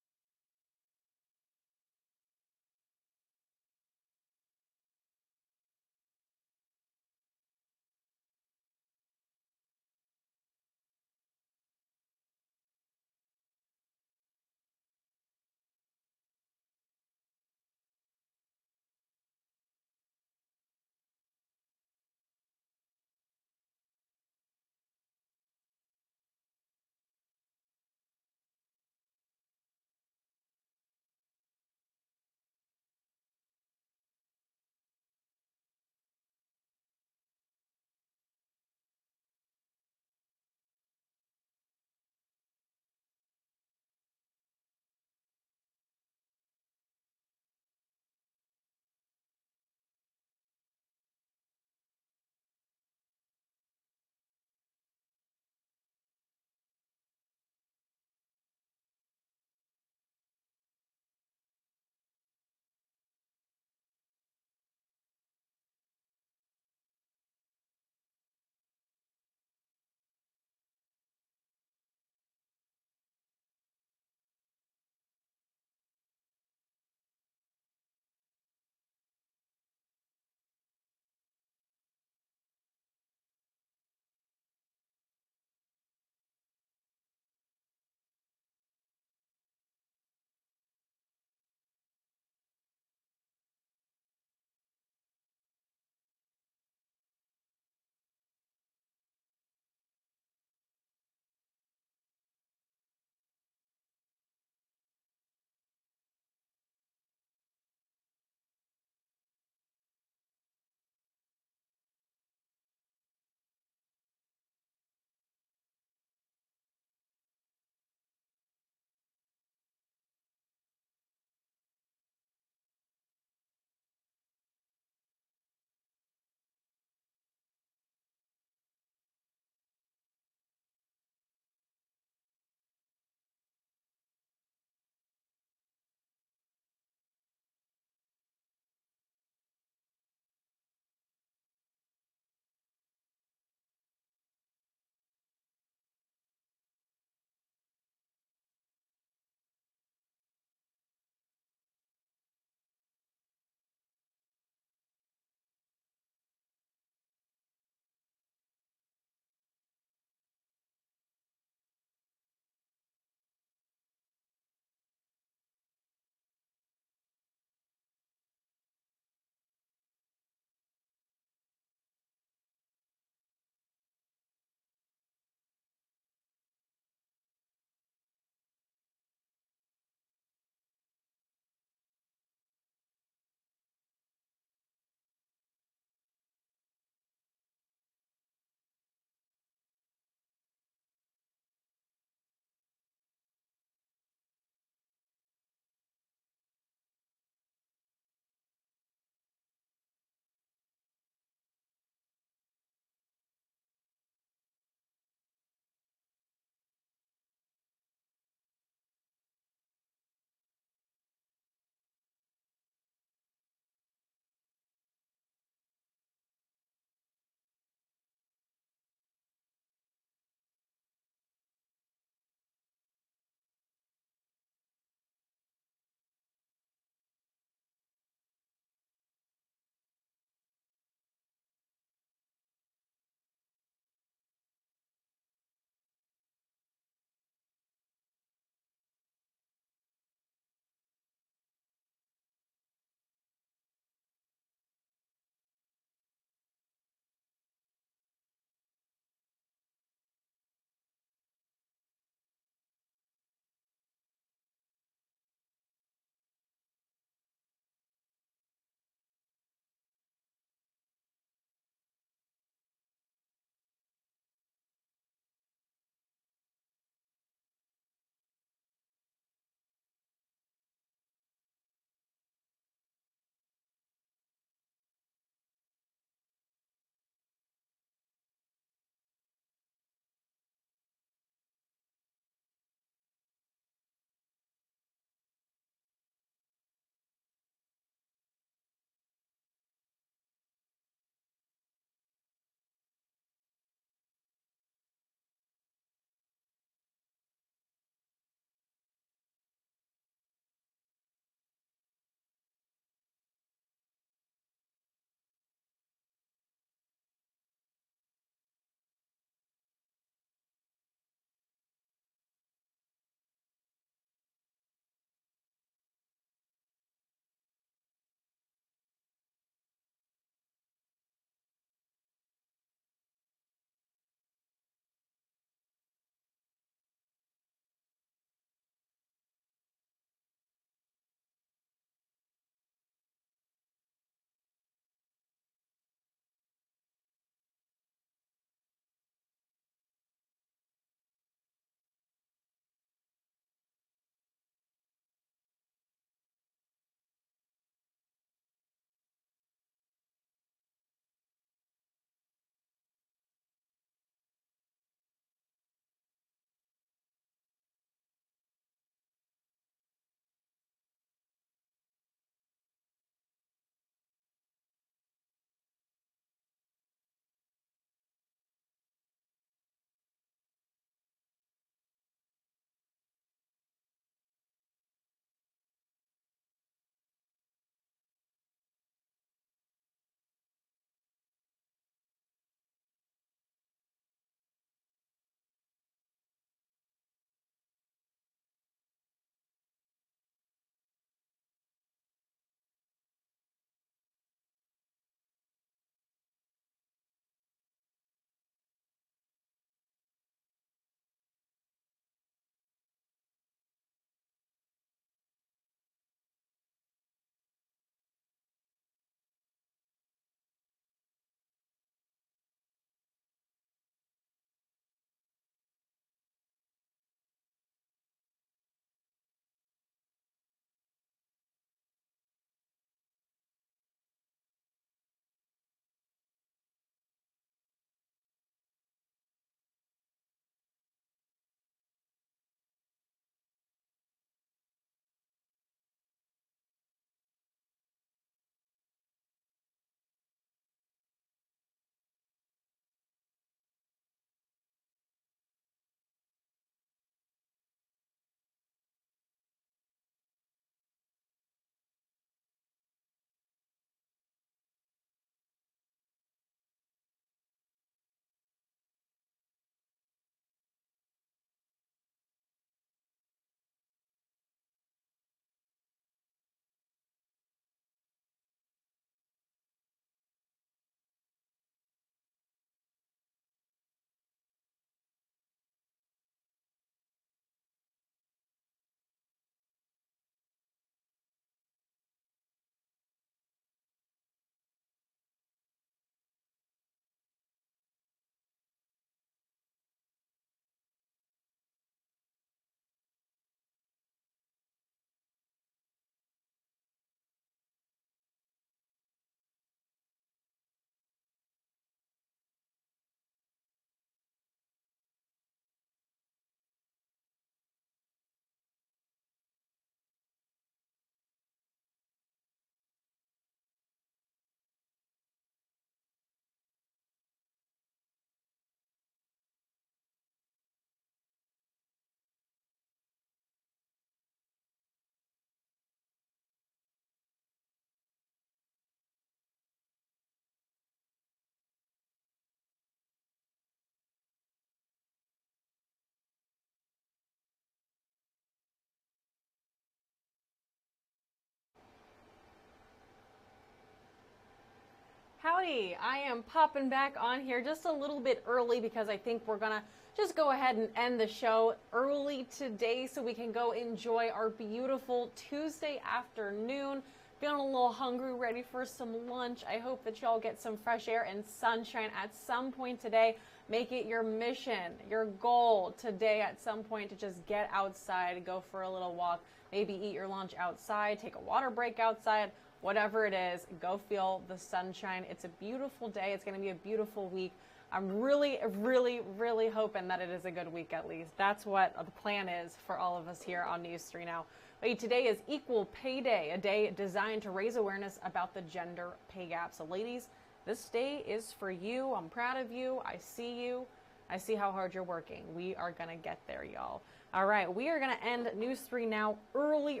Howdy, I am popping back on here just a little bit early because I think we're gonna just go ahead and end the show early today so we can go enjoy our beautiful Tuesday afternoon. Feeling a little hungry, ready for some lunch. I hope that y'all get some fresh air and sunshine at some point today. Make it your mission, your goal today at some point to just get outside, go for a little walk, maybe eat your lunch outside, take a water break outside. Whatever it is, go feel the sunshine. It's a beautiful day. It's going to be a beautiful week. I'm really, really, really hoping that it is a good week at least. That's what the plan is for all of us here on News 3 Now. But today is Equal Pay Day, a day designed to raise awareness about the gender pay gap. So ladies, this day is for you. I'm proud of you. I see you. I see how hard you're working. We are going to get there, y'all. All right, we are going to end News 3 Now early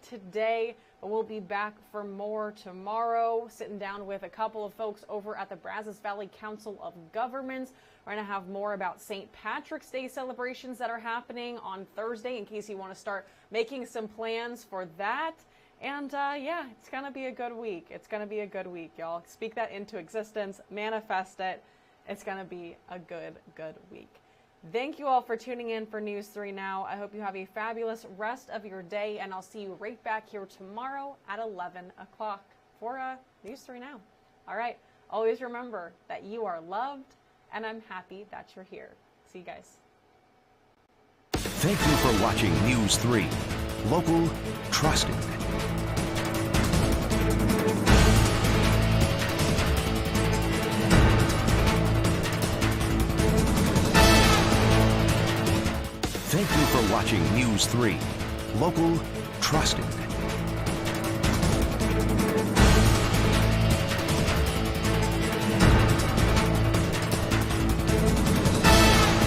today, but we'll be back for more tomorrow, sitting down with a couple of folks over at the Brazos Valley Council of Governments. We're going to have more about St. Patrick's Day celebrations that are happening on Thursday in case you want to start making some plans for that. And yeah, it's going to be a good week. It's going to be a good week, y'all. Speak that into existence, manifest it. It's going to be a good week. Thank you all for tuning in for News 3 Now. I hope you have a fabulous rest of your day, and I'll see you right back here tomorrow at 11 o'clock for News 3 Now. All right, always remember that you are loved, and I'm happy that you're here. See you guys. Thank you for watching News 3. Local, trusted. Thank you for watching News 3. Local, trusted.